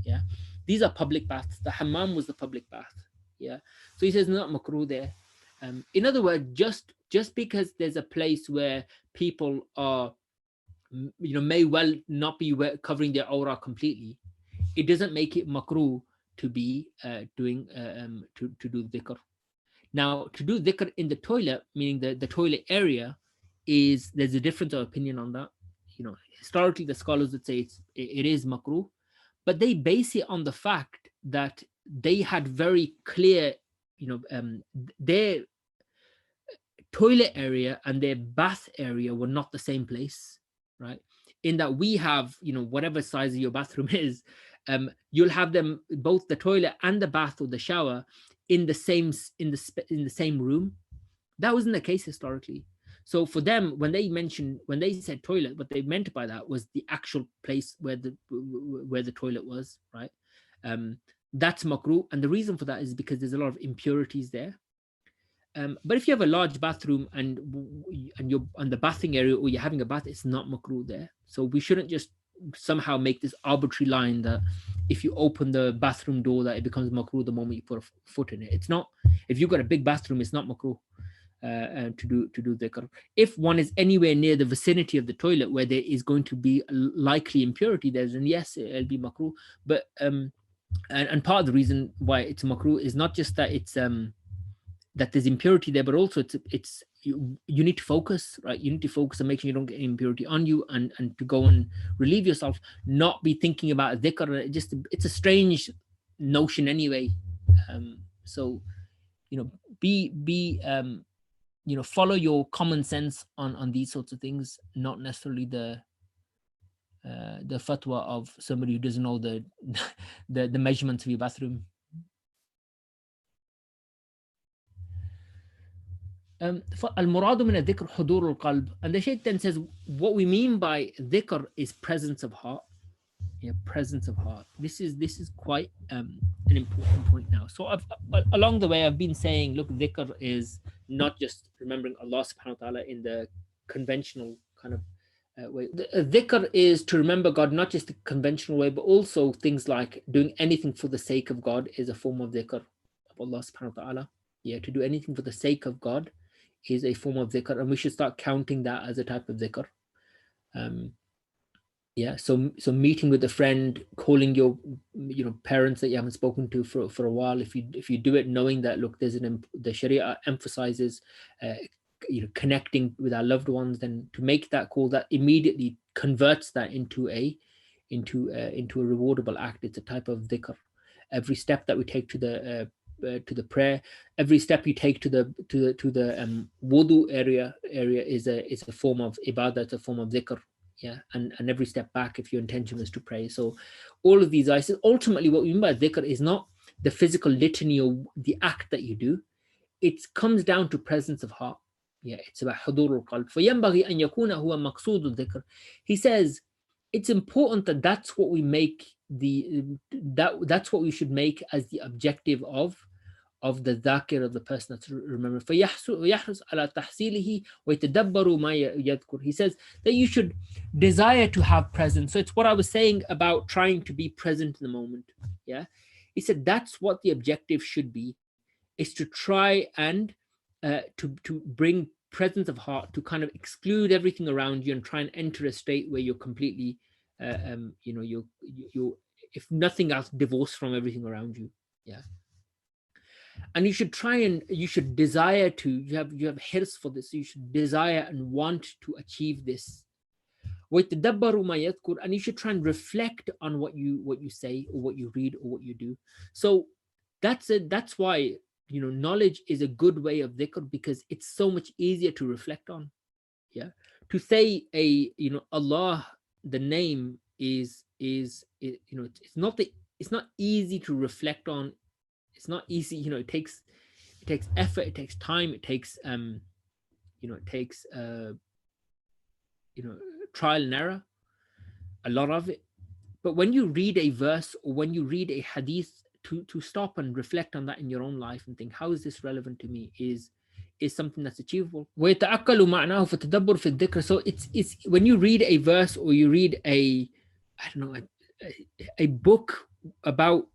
Yeah, these are public baths. The hammam was the public bath. Yeah, so he says not makruh there. In other words, just because there's a place where people are, you know, may well not be covering their aura completely, it doesn't make it makruh to be doing to do dhikr. Now, to do dhikr in the toilet, meaning the toilet area, there's a difference of opinion on that. You know, historically the scholars would say it is makruh, but they base it on the fact that they had very clear, you know, their toilet area and their bath area were not the same place, right? In that we have, you know, whatever size of your bathroom is, you'll have them, both the toilet and the bath or the shower, in the same room. That wasn't the case historically. So for them, when they said toilet, what they meant by that was the actual place where the toilet was, right? That's makruh, and the reason for that is because there's a lot of impurities there. But if you have a large bathroom and you're on the bathing area, or you're having a bath, it's not makruh there. So we shouldn't just somehow make this arbitrary line that if you open the bathroom door that it becomes makruh the moment you put a foot in it. It's not. If you've got a big bathroom, it's not makruh to do dhikr. If one is anywhere near the vicinity of the toilet where there is going to be likely impurity, then yes, it'll be makruh. But and part of the reason why it's makruh is not just that it's that there's impurity there, but also it's you need to focus, right? You need to focus and make sure you don't get any impurity on you, and to go and relieve yourself, not be thinking about dhikr. It's a strange notion anyway. So, you know, be you know, follow your common sense on these sorts of things, not necessarily the fatwa of somebody who doesn't know the measurements of your bathroom. المراد من الذكر حضور القلب, and the Shaykh then says what we mean by dhikr is presence of heart. Yeah, presence of heart. This is quite an important point now. So along the way I've been saying, look, dhikr is not just remembering Allah subhanahu wa ta'ala in the conventional kind of way. Dhikr is to remember God not just the conventional way, but also things like doing anything for the sake of God is a form of dhikr of Allah subhanahu wa ta'ala. Yeah, to do anything for the sake of God is a form of dhikr, and we should start counting that as a type of dhikr. Yeah, so meeting with a friend, calling your parents that you haven't spoken to for a while, if you do it knowing that, look, the Sharia emphasizes connecting with our loved ones, then to make that call, that immediately converts that into a rewardable act. It's a type of dhikr. Every step that we take to the prayer, every step you take to the wudu area is a form of ibadah, it's a form of dhikr. Yeah, and every step back, if your intention was to pray. So all of these ayahs, ultimately what we mean by dhikr is not the physical litany or the act that you do. It comes down to presence of heart. Yeah, it's about hudur al-qalb. فَيَنْبَغِي أَنْ يَكُونَ هُوَ مَقْصُودُ الذِّكْر. He says it's important that's what we make that's what we should make as the objective of the dhakir, of the person that's remembered. فَيَحْرُصْ عَلَى تَحْصِيلِهِ وَيَتَدَبَّرُ مَا يَذْكُرُ. He says that you should desire to have presence. So it's what I was saying about trying to be present in the moment. Yeah, he said that's what the objective should be, is to try and to bring presence of heart, to kind of exclude everything around you and try and enter a state where you're completely you're if nothing else, divorced from everything around you. Yeah, and you should try and you should desire to, you have hirs for this, you should desire and want to achieve this. And you should try and reflect on what you say or what you read or what you do. So that's it. That's why knowledge is a good way of dhikr, because it's so much easier to reflect on. Yeah, to say Allah, the name is it's not easy to reflect on. It's not easy. It takes effort, it takes time, it takes trial and error, a lot of it. But when you read a verse or when you read a hadith, to stop and reflect on that in your own life and think, how is this relevant to me, is something that's achievable. So it's when you read a verse or you read a book about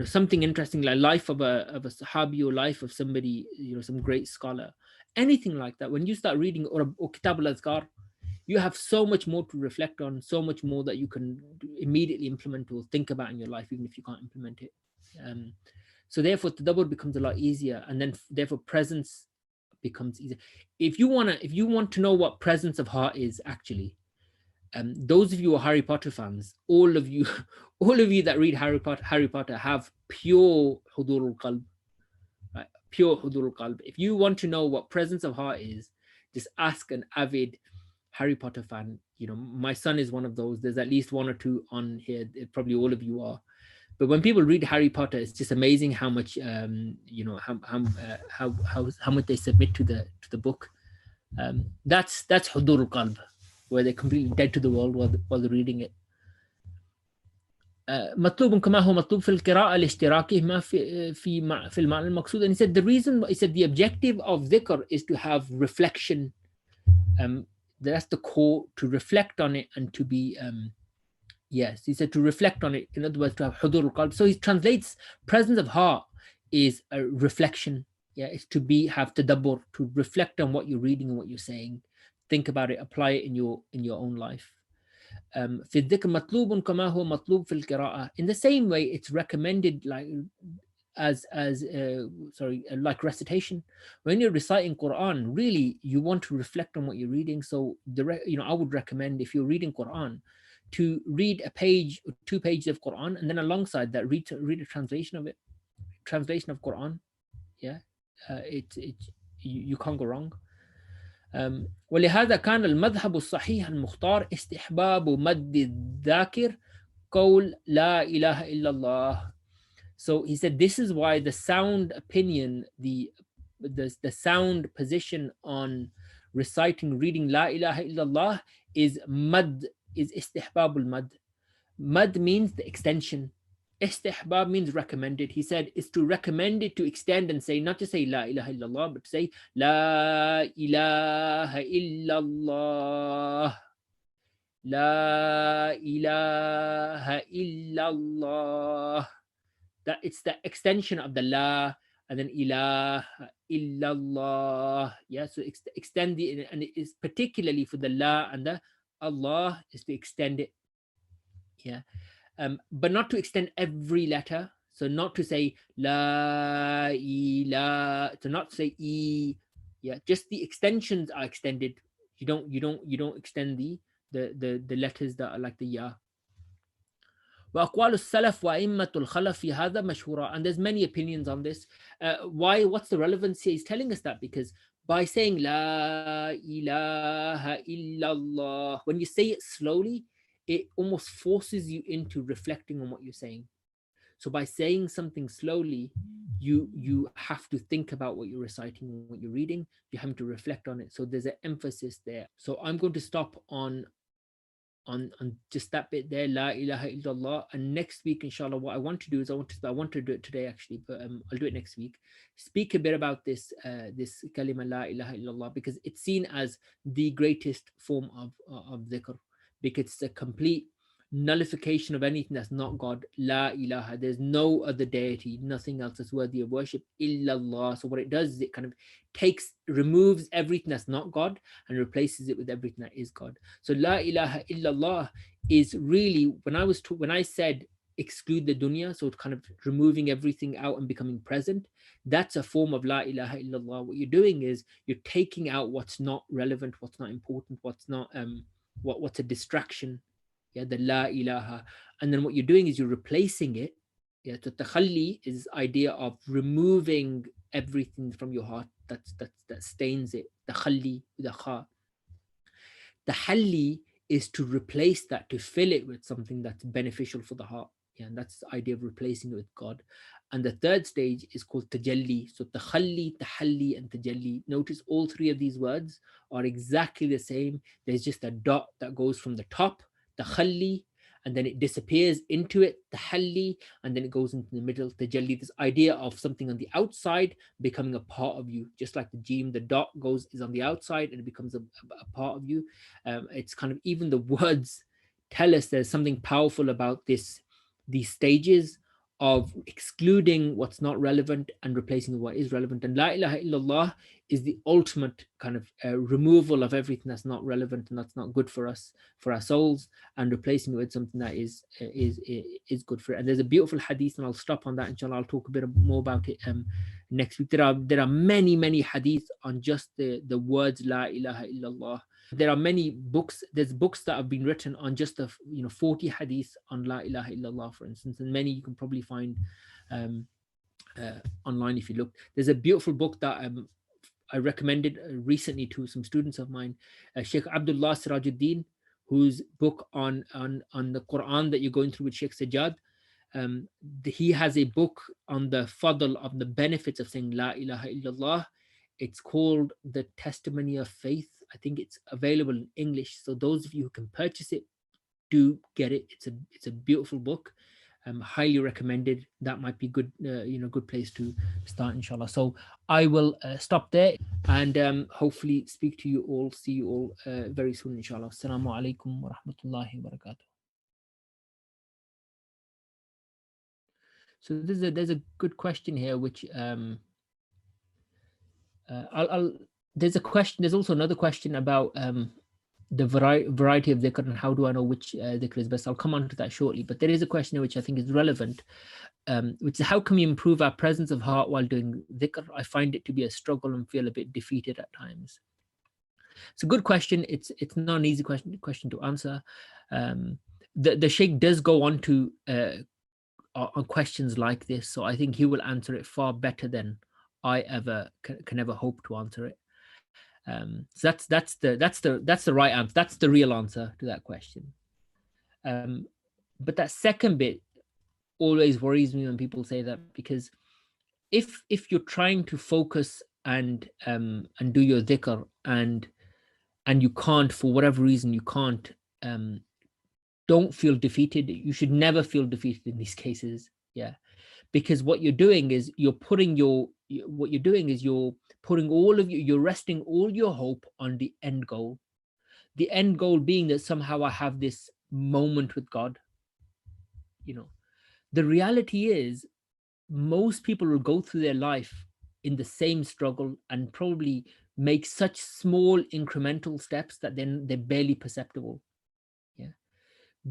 something interesting, like life of a sahabi or life of somebody, some great scholar, anything like that, when you start reading, or Kitab al-Adhkar, you have so much more to reflect on, so much more that you can immediately implement or think about in your life, even if you can't implement it. So therefore tadabbur becomes a lot easier, and then therefore presence becomes easier. If you want to know what presence of heart is, actually, those of you who are Harry Potter fans, all of you that read Harry Potter have pure hudur al-qalb, right? Pure hudur al-qalb. If you want to know what presence of heart is, just ask an avid Harry Potter fan. My son is one of those. There's at least one or two on here. Probably all of you are. But when people read Harry Potter, it's just amazing how much how much they submit to the book. That's hudur al-qalb, where they're completely dead to the world while they're reading it. مطلوب كما هو مطلوب في القراءة لاشتراكه ما في المعنى المقصود. And he said the objective of dhikr is to have reflection. That's the core, to reflect on it and to be yes, he said to reflect on it, in other words, to have hudur al-qalb. So he translates presence of heart is a reflection. Yeah, it's to have tadabbur, to reflect on what you're reading and what you're saying, think about it, apply it in your own life. في الذكر مطلوب كما هو مطلوب في القراءة. In the same way, it's recommended like like recitation. When you're reciting Quran, really you want to reflect on what you're reading. So I would recommend, if you're reading Quran, to read a page or 2 pages of Quran, and then alongside that read a translation of it, translation of Quran. Yeah, you can't go wrong. ولهذا كان المذهب الصحيح المختار استحباب مد الذاكر قول لا إله إلا الله. So he said this is why the sound opinion, the sound position on reciting, reading La ilaha illallah is mad, is istihbabul mad. Mad means the extension. Istihbab means recommended. He said it's to recommend it, to extend and say, not to say La ilaha illallah, but to say La ilaha illallah. La ilaha illallah. That it's the extension of the La, and then ilah, illallah. Yeah, so extend the, and it is particularly for the la and the Allah is to extend it. Yeah, but not to extend every letter. So not to say la ila, to not say e. Yeah, just the extensions are extended. You don't extend the letters that are like the ya. وأقوال السلف وأئمة الخلف في هذا مشهورة, and there's many opinions on this. Why? What's the relevance here? He's telling us that because by saying La ilaha illallah, when you say it slowly, it almost forces you into reflecting on what you're saying. So by saying something slowly, you have to think about what you're reciting, what you're reading. You have to reflect on it. So there's an emphasis there. So I'm going to stop on just that bit there, la ilaha illallah. And next week, inshallah, what I want to do is I want to do it today actually, but I'll do it next week. Speak a bit about this kalima la ilaha illallah, because it's seen as the greatest form of dhikr, because it's a complete nullification of anything that's not God. La ilaha, there's no other deity, nothing else that's worthy of worship, illallah. So what it does is it kind of removes everything that's not God and replaces it with everything that is God. So la ilaha illallah is really, when I said exclude the dunya, so it's kind of removing everything out and becoming present, that's a form of la ilaha illallah. What you're doing is you're taking out what's not relevant, what's not important, what's not what's a distraction. Yeah, the la ilaha. And then what you're doing is you're replacing it. Yeah, the takhalli is idea of removing everything from your heart that stains it. The khalli, the kha. The halli is to replace that, to fill it with something that's beneficial for the heart. Yeah, and that's the idea of replacing it with God. And the third stage is called tajalli. So takhalli, tahalli, and tajalli. Notice all three of these words are exactly the same. There's just a dot that goes from the top, takhalli, and then it disappears into it, tahalli, and then it goes into the middle, tajalli. This idea of something on the outside becoming a part of you, just like the jim, the dot is on the outside and it becomes a part of you. It's kind of, even the words tell us there's something powerful about these stages of excluding what's not relevant and replacing what is relevant. And la ilaha illallah is the ultimate kind of removal of everything that's not relevant and that's not good for us, for our souls, and replacing it with something that is good for it. And there's a beautiful hadith, and I'll stop on that, inshallah. I'll talk a bit more about it next week. There are many hadiths on just the words la ilaha illallah. There are many books. There's books that have been written on just 40 hadiths on la ilaha illallah, for instance, and many you can probably find online if you look. There's a beautiful book that I recommended recently to some students of mine, Sheikh Abdullah Sirajuddin, whose book on the Quran that you're going through with Sheikh Sajjad. He has a book on the fadl, of the benefits of saying la ilaha illallah. It's called The Testimony of Faith. I think it's available in English. So those of you who can purchase it, do get it. It's a beautiful book. Highly recommended. That might be good, good place to start, inshallah. So I will stop there and hopefully speak to you all, see you all very soon, inshallah. Assalamu alaikum wa rahmatullahi wa barakatuh. So there's a good question here, which there's a question. There's also another question about the variety of dhikr and how do I know which dhikr is best. I'll come on to that shortly, but there is a question which I think is relevant, which is how can we improve our presence of heart while doing dhikr? I find it to be a struggle and feel a bit defeated at times. It's a good question. It's not an easy question to answer. The Sheikh does go on to on questions like this, so I think he will answer it far better than I ever can ever hope to answer it. So that's the right answer. That's the real answer to that question. But that second bit always worries me when people say that, because if you're trying to focus and do your dhikr and you can't, for whatever reason you can't, don't feel defeated. You should never feel defeated in these cases. Yeah, because what you're doing is you're putting you're resting all your hope on the end goal. The end goal being that somehow I have this moment with God. The reality is most people will go through their life in the same struggle and probably make such small incremental steps that then they're barely perceptible. Yeah.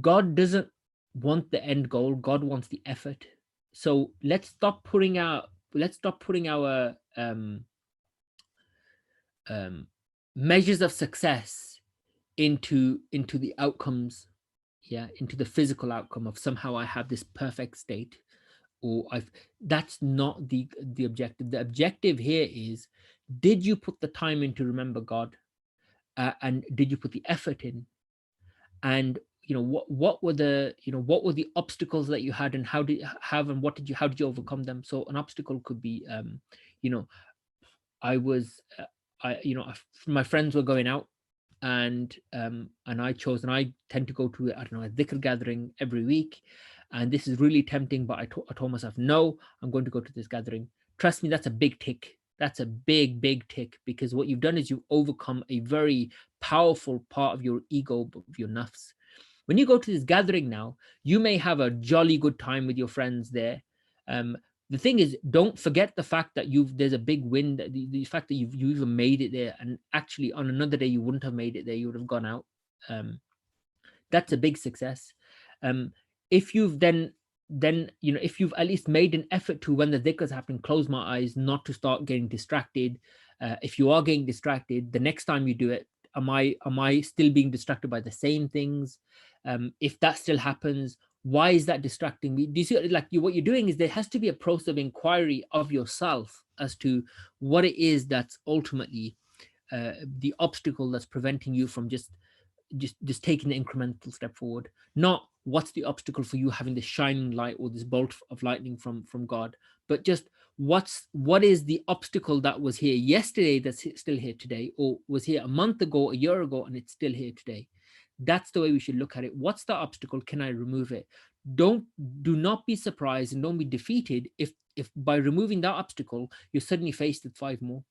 God doesn't want the end goal. God wants the effort. So let's stop putting our measures of success into the outcomes, yeah, into the physical outcome of somehow I have this perfect state, or I've that's not the objective. The objective here is, did you put the time in to remember God, and did you put the effort in? And what were the obstacles that you had, and how did have and what did you how did you overcome them? So an obstacle could be, you know I was my friends were going out, and I chose, and I tend to go to, I don't know, a Dhikr gathering every week, and this is really tempting, but I told myself, no, I'm going to go to this gathering. Trust me, that's a big tick. That's a big tick, because what you've done is you've overcome a very powerful part of your ego, of your nafs. When you go to this gathering now, you may have a jolly good time with your friends there. The thing is, don't forget the fact that there's a big win, the fact that you even made it there, and actually on another day you wouldn't have made it there, you would have gone out. That's a big success. If you've then if you've at least made an effort to, when the dhikr is happening, close my eyes, not to start getting distracted. If you are getting distracted, the next time you do it, am I still being distracted by the same things? If that still happens, why is that distracting me? Do you see, like, what you're doing is, there has to be a process of inquiry of yourself as to what it is that's ultimately the obstacle that's preventing you from just taking the incremental step forward. Not what's the obstacle for you having this shining light or this bolt of lightning from God, but just what is the obstacle that was here yesterday that's still here today, or was here a month ago, a year ago, and it's still here today. That's the way we should look at it. What's the obstacle? Can I remove it? Do not be surprised and don't be defeated if by removing that obstacle you're suddenly faced with 5 more,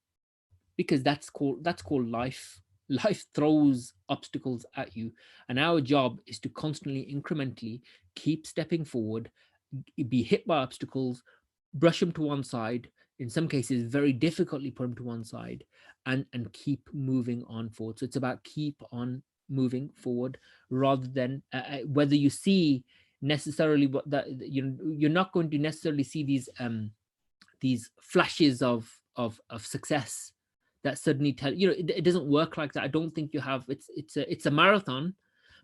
because that's called life. Life throws obstacles at you, and our job is to constantly, incrementally keep stepping forward, be hit by obstacles, brush them to one side, in some cases very difficultly put them to one side, and keep moving on forward. So it's about keep on moving forward, rather than whether you see necessarily what that you're not going to necessarily see these flashes of success that suddenly tell it doesn't work like that. I don't think you have. It's a marathon,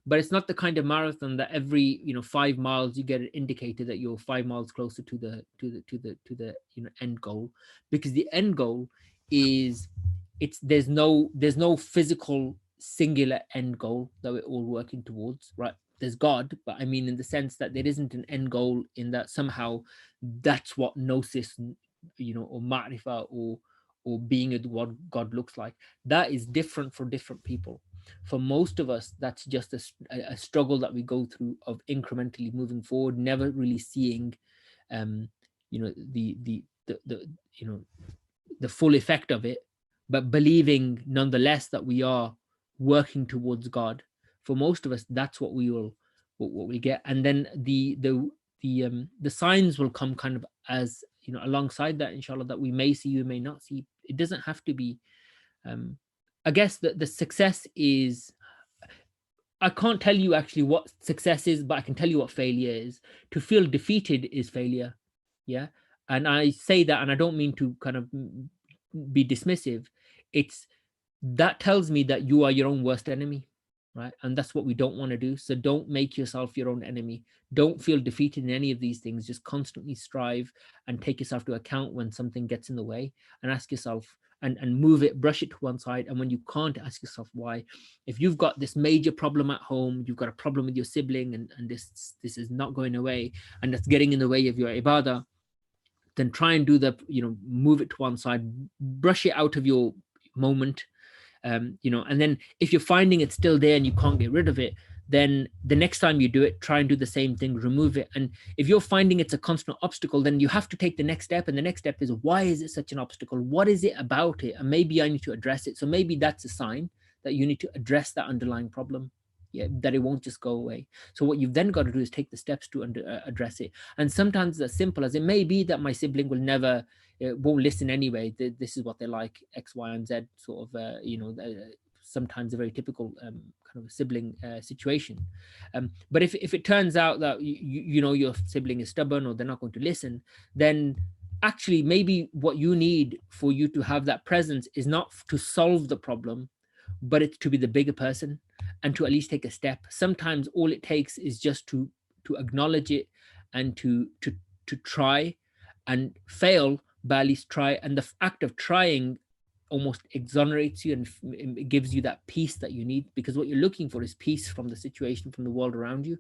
but it's not the kind of marathon that every 5 miles you get an indicator that you're 5 miles closer to the end goal, because the end goal is, there's no physical singular end goal that we're all working towards, right? There's God, but I mean in the sense that there isn't an end goal in that somehow that's what gnosis, or ma'rifah, or being what God looks like. That is different for different people. For most of us, that's just a struggle that we go through of incrementally moving forward, never really seeing the full effect of it, but believing nonetheless that we are working towards God. For most of us, that's what we get, and then the signs will come kind of as alongside that, inshallah, that we may see, you may not see. It doesn't have to be. I guess the success is, I can't tell you actually what success is, but I can tell you what failure is. To feel defeated is failure. Yeah. And I say that, and I don't mean to kind of be dismissive. It's that tells me that you are your own worst enemy, right? And that's what we don't want to do. So don't make yourself your own enemy. Don't feel defeated in any of these things. Just constantly strive and take yourself to account when something gets in the way, and ask yourself, and move it, brush it to one side. And when you can't, ask yourself why. If you've got this major problem at home, you've got a problem with your sibling, and this is not going away, and that's getting in the way of your ibadah, then try and do move it to one side, brush it out of your moment. And then if you're finding it's still there and you can't get rid of it, then the next time you do it, try and do the same thing, remove it. And if you're finding it's a constant obstacle, then you have to take the next step. And the next step is, why is it such an obstacle? What is it about it? And maybe I need to address it. So maybe that's a sign that you need to address that underlying problem, that it won't just go away. So what you've then got to do is take the steps to address it. And sometimes it's as simple as, it may be that my sibling will never won't listen anyway. This is what they like, X, Y, and Z, sort of, sometimes a very typical kind of sibling situation. But if it turns out that your sibling is stubborn, or they're not going to listen, then actually maybe what you need for you to have that presence is not to solve the problem, but it's to be the bigger person and to at least take a step. Sometimes all it takes is just to acknowledge it, and to try and fail, but at least try. And the act of trying almost exonerates you, and it gives you that peace that you need, because what you're looking for is peace from the situation, from the world around you.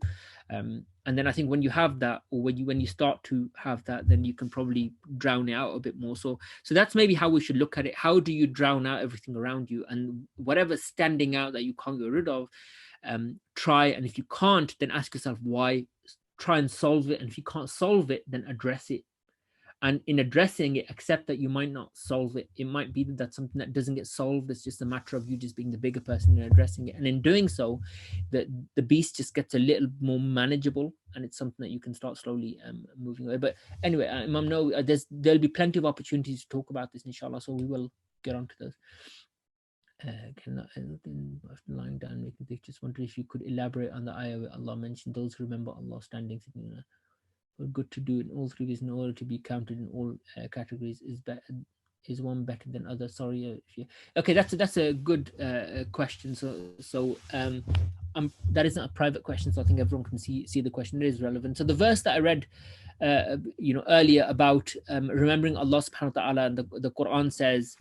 And then I think when you have that, or when you start to have that, then you can probably drown it out a bit more. So that's maybe how we should look at it. How do you drown out everything around you, and whatever's standing out that you can't get rid of, try. And if you can't, then ask yourself why. Try and solve it. And if you can't solve it, then address it. And in addressing it, accept that you might not solve it. It might be that that's something that doesn't get solved. It's just a matter of you just being the bigger person and addressing it. And in doing so, the beast just gets a little more manageable, and it's something that you can start slowly moving away. But anyway, Imam, no, there'll be plenty of opportunities to talk about this, inshallah. So we will get onto those. Lying down, making things. Just wonder if you could elaborate on the ayah where Allah mentioned those who remember Allah standing, sitting. Good to do in all three ways in order to be counted in all categories. Is one better than other? Sorry, okay, that's a good question. So that isn't a private question, so I think everyone can see the question. It is relevant. So the verse that I read earlier about remembering Allah subhanahu wa ta'ala, and the Quran says,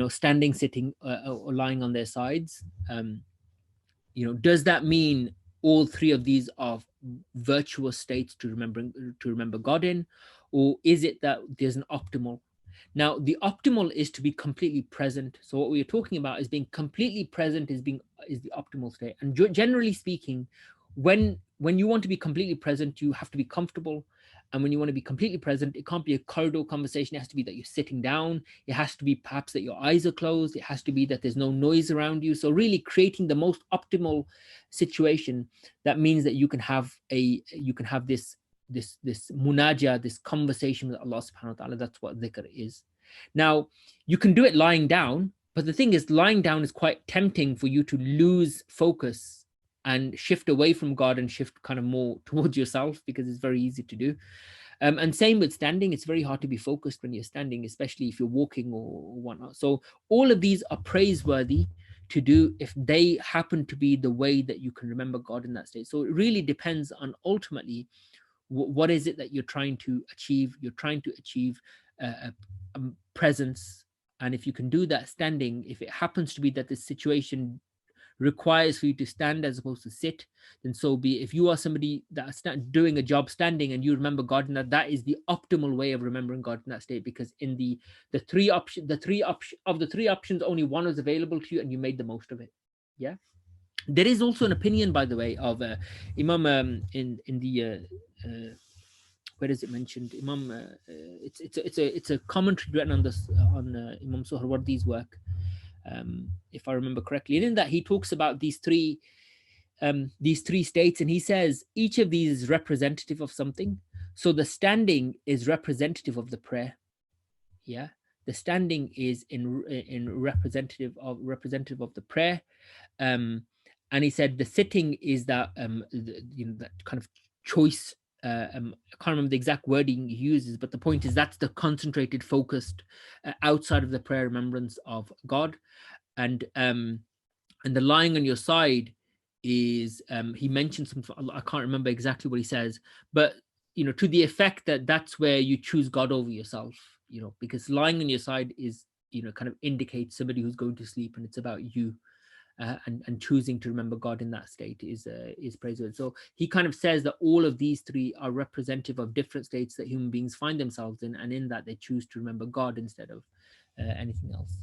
standing, sitting, or lying on their sides. Does that mean all three of these are virtuous states to remember God in, or is it that there's an optimal? Now, the optimal is to be completely present. So what we are talking about is being completely present is the optimal state. And generally speaking, when you want to be completely present, you have to be comfortable. And when you want to be completely present, it can't be a corridor conversation. It has to be that you're sitting down. It has to be perhaps that your eyes are closed. It has to be that there's no noise around you. So really creating the most optimal situation, that means that you can have this munajah, this conversation with Allah subhanahu wa ta'ala. That's what dhikr is. Now, you can do it lying down, but the thing is, lying down is quite tempting for you to lose focus and shift away from God and shift kind of more towards yourself, because it's very easy to do. And same with standing. It's very hard to be focused when you're standing, especially if you're walking or whatnot. So all of these are praiseworthy to do if they happen to be the way that you can remember God in that state. So it really depends on ultimately what is it that you're trying to achieve. You're trying to achieve a presence. And if you can do that standing, if it happens to be that the situation requires for you to stand as opposed to sit, then so be it. If you are somebody that's doing a job standing and you remember God in that is the optimal way of remembering God in that state, because in the three options, only one was available to you and you made the most of it. Yeah. There is also an opinion, by the way, of Imam in the where is it mentioned? Imam, it's a commentary written on this on Imam Suhrawardi's work, if I remember correctly. And in that he talks about these three states, and he says each of these is representative of something. So the standing is representative of the prayer. Yeah, the standing is in representative of the prayer. And he said the sitting is that that kind of choice. I can't remember the exact wording he uses, but the point is that's the concentrated, focused, outside of the prayer remembrance of God. And the lying on your side is he mentions something, I can't remember exactly what he says, but to the effect that that's where you choose God over yourself, because lying on your side is kind of indicates somebody who's going to sleep, and it's about you. And choosing to remember God in that state is praiseworthy. So he kind of says that all of these three are representative of different states that human beings find themselves in, and in that they choose to remember God instead of anything else.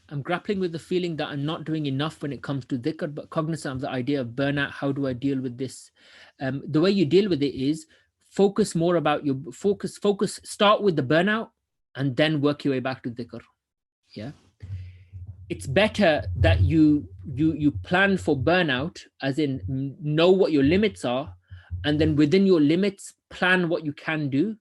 I'm grappling with the feeling that I'm not doing enough when it comes to dhikr, but cognizant of the idea of burnout. How do I deal with this? The way you deal with it is focus more about your focus. Start with the burnout and then work your way back to dhikr. Yeah. it's better that you plan for burnout, as in know what your limits are, and then within your limits plan what you can do,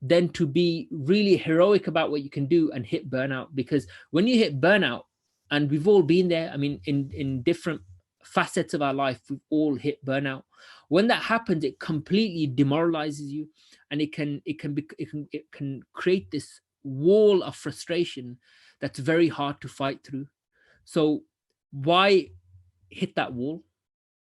than to be really heroic about what you can do and hit burnout. Because when you hit burnout, and we've all been there, I mean, in different facets of our life, we've all hit burnout. When that happens, it completely demoralizes you, and it can create this wall of frustration that's very hard to fight through. So why hit that wall,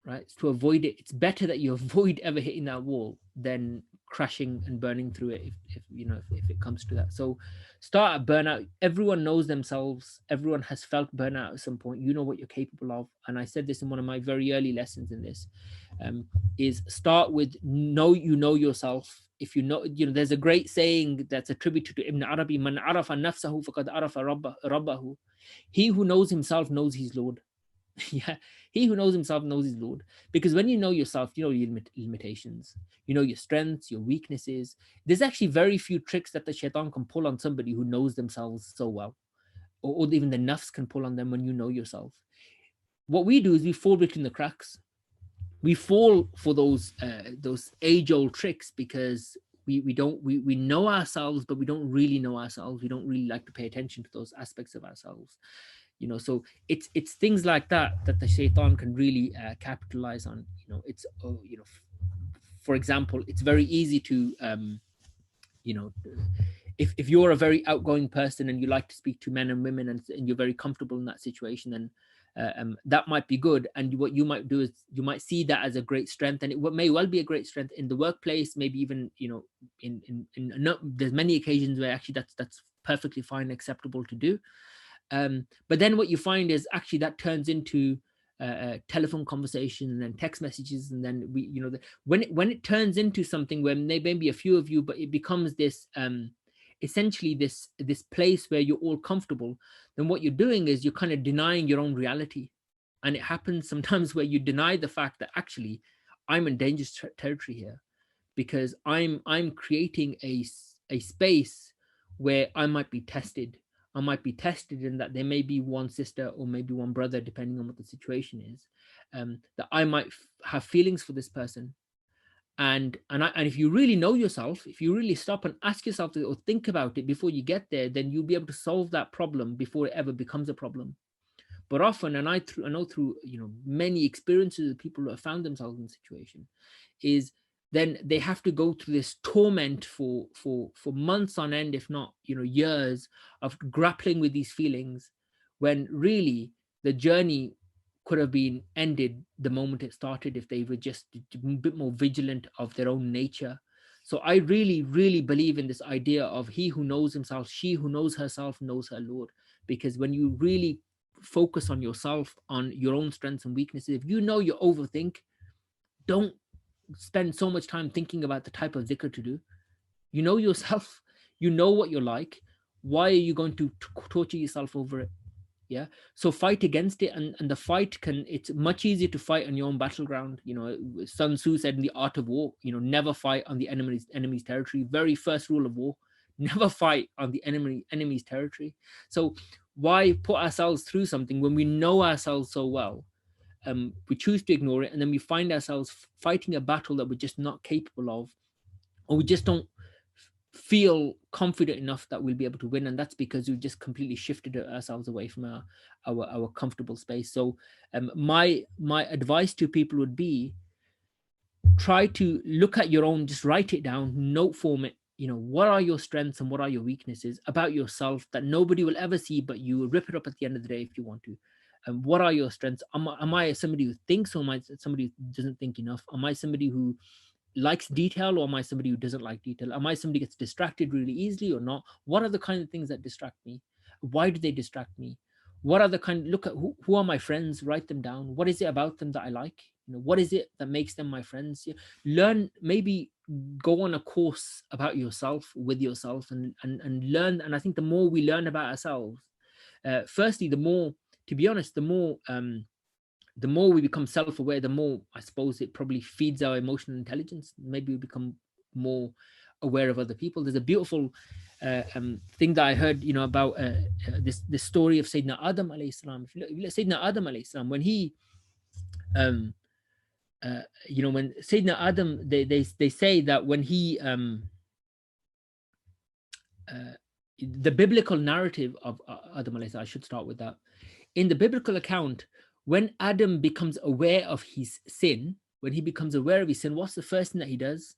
right? To avoid it, it's better that you avoid ever hitting that wall than crashing and burning through it, if you know, if it comes to that. So start at burnout. Everyone knows themselves. Everyone has felt burnout at some point. You know what you're capable of. And I said this in one of my very early lessons in this, is start with you know yourself. If you know, there's a great saying that's attributed to Ibn Arabi: man arafa nafsahu faqad arafa rabbahu. He who knows himself knows his Lord. Yeah, he who knows himself knows his Lord. Because when you know yourself, you know your limitations, you know your strengths, your weaknesses. There's actually very few tricks that the shaitan can pull on somebody who knows themselves so well, or even the nafs can pull on them. When you know yourself, what we do is we fall between the cracks. We fall for those age-old tricks, because we know ourselves, but we don't really know ourselves. We don't really like to pay attention to those aspects of ourselves. So it's things like that that the shaitan can really capitalize on. It's for example, it's very easy to you know if you're a very outgoing person and you like to speak to men and women, and you're very comfortable in that situation, then that might be good. And what you might do is you might see that as a great strength, and it may well be a great strength in the workplace, maybe even there's many occasions where actually that's perfectly fine, acceptable to do. But then what you find is actually that turns into telephone conversation, and then text messages, and then when it turns into something where there may be a few of you, but it becomes this essentially this place where you're all comfortable, then what you're doing is you're kind of denying your own reality. And it happens sometimes where you deny the fact that actually I'm in dangerous territory here, because I'm creating a space where I might be tested. I might be tested in that there may be one sister or maybe one brother, depending on what the situation is, that I might have feelings for this person. And if you really know yourself, if you really stop and ask yourself or think about it before you get there, then you'll be able to solve that problem before it ever becomes a problem. But often, and I know through many experiences of people who have found themselves in the situation, is then they have to go through this torment for months on end, if not years, of grappling with these feelings, when really the journey could have been ended the moment it started if they were just a bit more vigilant of their own nature. So I really, really believe in this idea of he who knows himself, she who knows herself knows her Lord. Because when you really focus on yourself, on your own strengths and weaknesses, if you overthink, don't spend so much time thinking about the type of dhikr to do. You know yourself, you know what you're like. Why are you going to torture yourself over it? Yeah. So fight against it, and the fight it's much easier to fight on your own battleground. Sun Tzu said in The Art of War, never fight on the enemy's territory. Very first rule of war: never fight on the enemy's territory. So why put ourselves through something when we know ourselves so well? We choose to ignore it, and then we find ourselves fighting a battle that we're just not capable of, or we just don't feel confident enough that we'll be able to win. And that's because we've just completely shifted ourselves away from our comfortable space. So my advice to people would be, try to look at your own, just write it down, note form it. What are your strengths and what are your weaknesses about yourself that nobody will ever see, but you will rip it up at the end of the day if you want to. What are your strengths? Am I somebody who thinks, or am I somebody who doesn't think enough? Am I somebody who likes detail, or am I somebody who doesn't like detail? Am I somebody who gets distracted really easily or not? What are the kind of things that distract me? Why do they distract me? What are the look at who are my friends? Write them down. What is it about them that I like? What is it that makes them my friends? Learn, maybe go on a course about yourself, with yourself, and learn. And I think the more we learn about ourselves, firstly, the more, to be honest, the more we become self-aware, the more, I suppose, it probably feeds our emotional intelligence. Maybe we become more aware of other people. There's a beautiful thing that I heard, about this story of Sayyidina Adam alayhi salam. If you look, Sayyidina Adam alayhi salam, when he when Sayyidina Adam, they say that when he the biblical narrative of Adam alayhi salam, I should start with that. In the biblical account, when Adam becomes aware of his sin, when he becomes aware of his sin, what's the first thing that he does?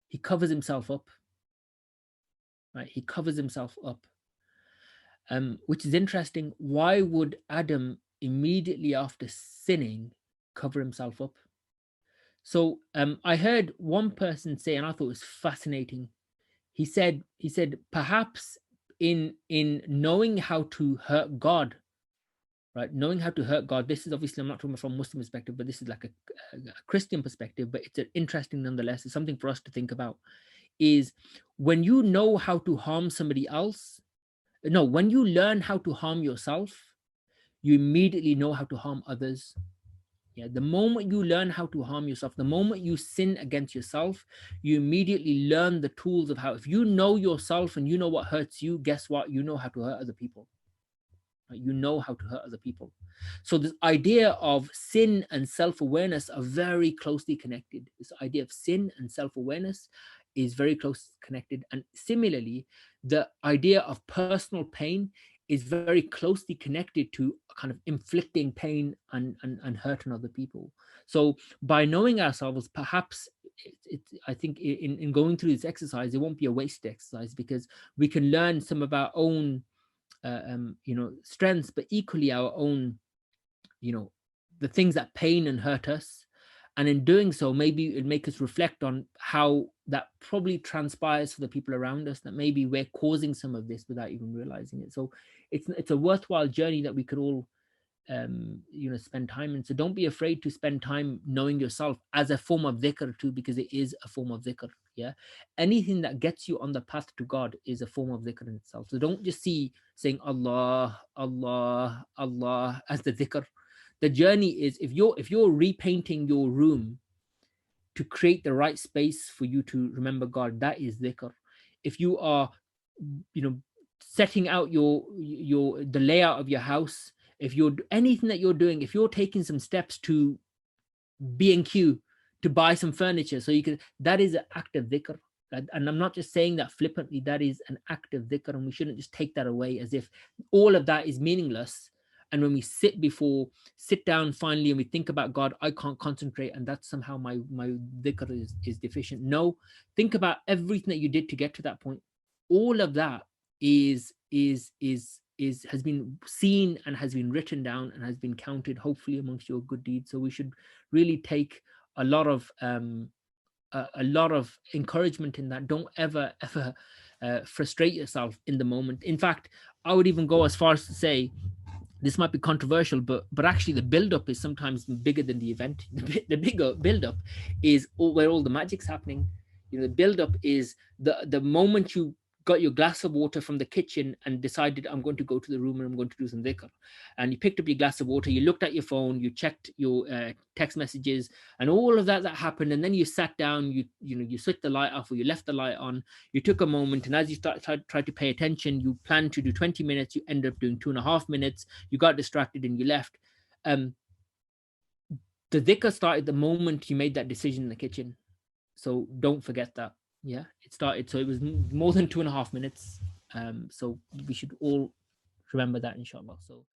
He covers himself up. Right? He covers himself up. Which is interesting. Why would Adam immediately after sinning cover himself up? So I heard one person say, and I thought it was fascinating. He said, perhaps in knowing how to hurt God, right? Knowing how to hurt God. This is obviously, I'm not talking from a Muslim perspective, but this is like a Christian perspective, but it's interesting nonetheless. It's something for us to think about. Is when you know how to harm somebody else, no, when you learn how to harm yourself, you immediately know how to harm others. Yeah, the moment you learn how to harm yourself, the moment you sin against yourself, you immediately learn the tools of how, if you know yourself and you know what hurts you, guess what? You know how to hurt other people. Right? You know how to hurt other people. So this idea of sin and self-awareness are very closely connected. This idea of sin and self-awareness is very close connected. And similarly, the idea of personal pain is very closely connected to kind of inflicting pain and hurt on other people. So by knowing ourselves, perhaps I think in going through this exercise, it won't be a wasted exercise, because we can learn some of our own strengths, but equally our own, the things that pain and hurt us. And in doing so, maybe it'll make us reflect on how that probably transpires for the people around us, that maybe we're causing some of this without even realizing it. So it's a worthwhile journey that we could all spend time in. So don't be afraid to spend time knowing yourself as a form of dhikr too, because it is a form of dhikr. Yeah, anything that gets you on the path to God is a form of dhikr in itself. So don't just see saying Allah, Allah, Allah as the dhikr. The journey is, if you're repainting your room to create the right space for you to remember God, that is dhikr. If you are setting out the layout of your house, if you're anything that you're doing, if you're taking some steps to B&Q to buy some furniture so you can, that is an act of dhikr. And I'm not just saying that flippantly, that is an act of dhikr, and we shouldn't just take that away as if all of that is meaningless. And when we sit down finally and we think about God, I can't concentrate, and that's somehow my dhikr is deficient. No, think about everything that you did to get to that point. All of that has been seen and has been written down and has been counted, hopefully, amongst your good deeds. So we should really take a lot of encouragement in that. Don't ever frustrate yourself in the moment. In fact, I would even go as far as to say, this might be controversial, but actually the build-up is sometimes bigger than the event. The bigger build-up is where all the magic's happening. The build-up is the moment you got your glass of water from the kitchen and decided, I'm going to go to the room and I'm going to do some dhikr. And you picked up your glass of water, you looked at your phone, you checked your text messages and all of that happened. And then you sat down, you switched the light off or you left the light on, you took a moment, and as you tried to pay attention, you planned to do 20 minutes, you ended up doing 2.5 minutes, you got distracted and you left. The dhikr started the moment you made that decision in the kitchen. So don't forget that. Yeah, it started. So it was more than 2.5 minutes. So we should all remember that, inshallah. So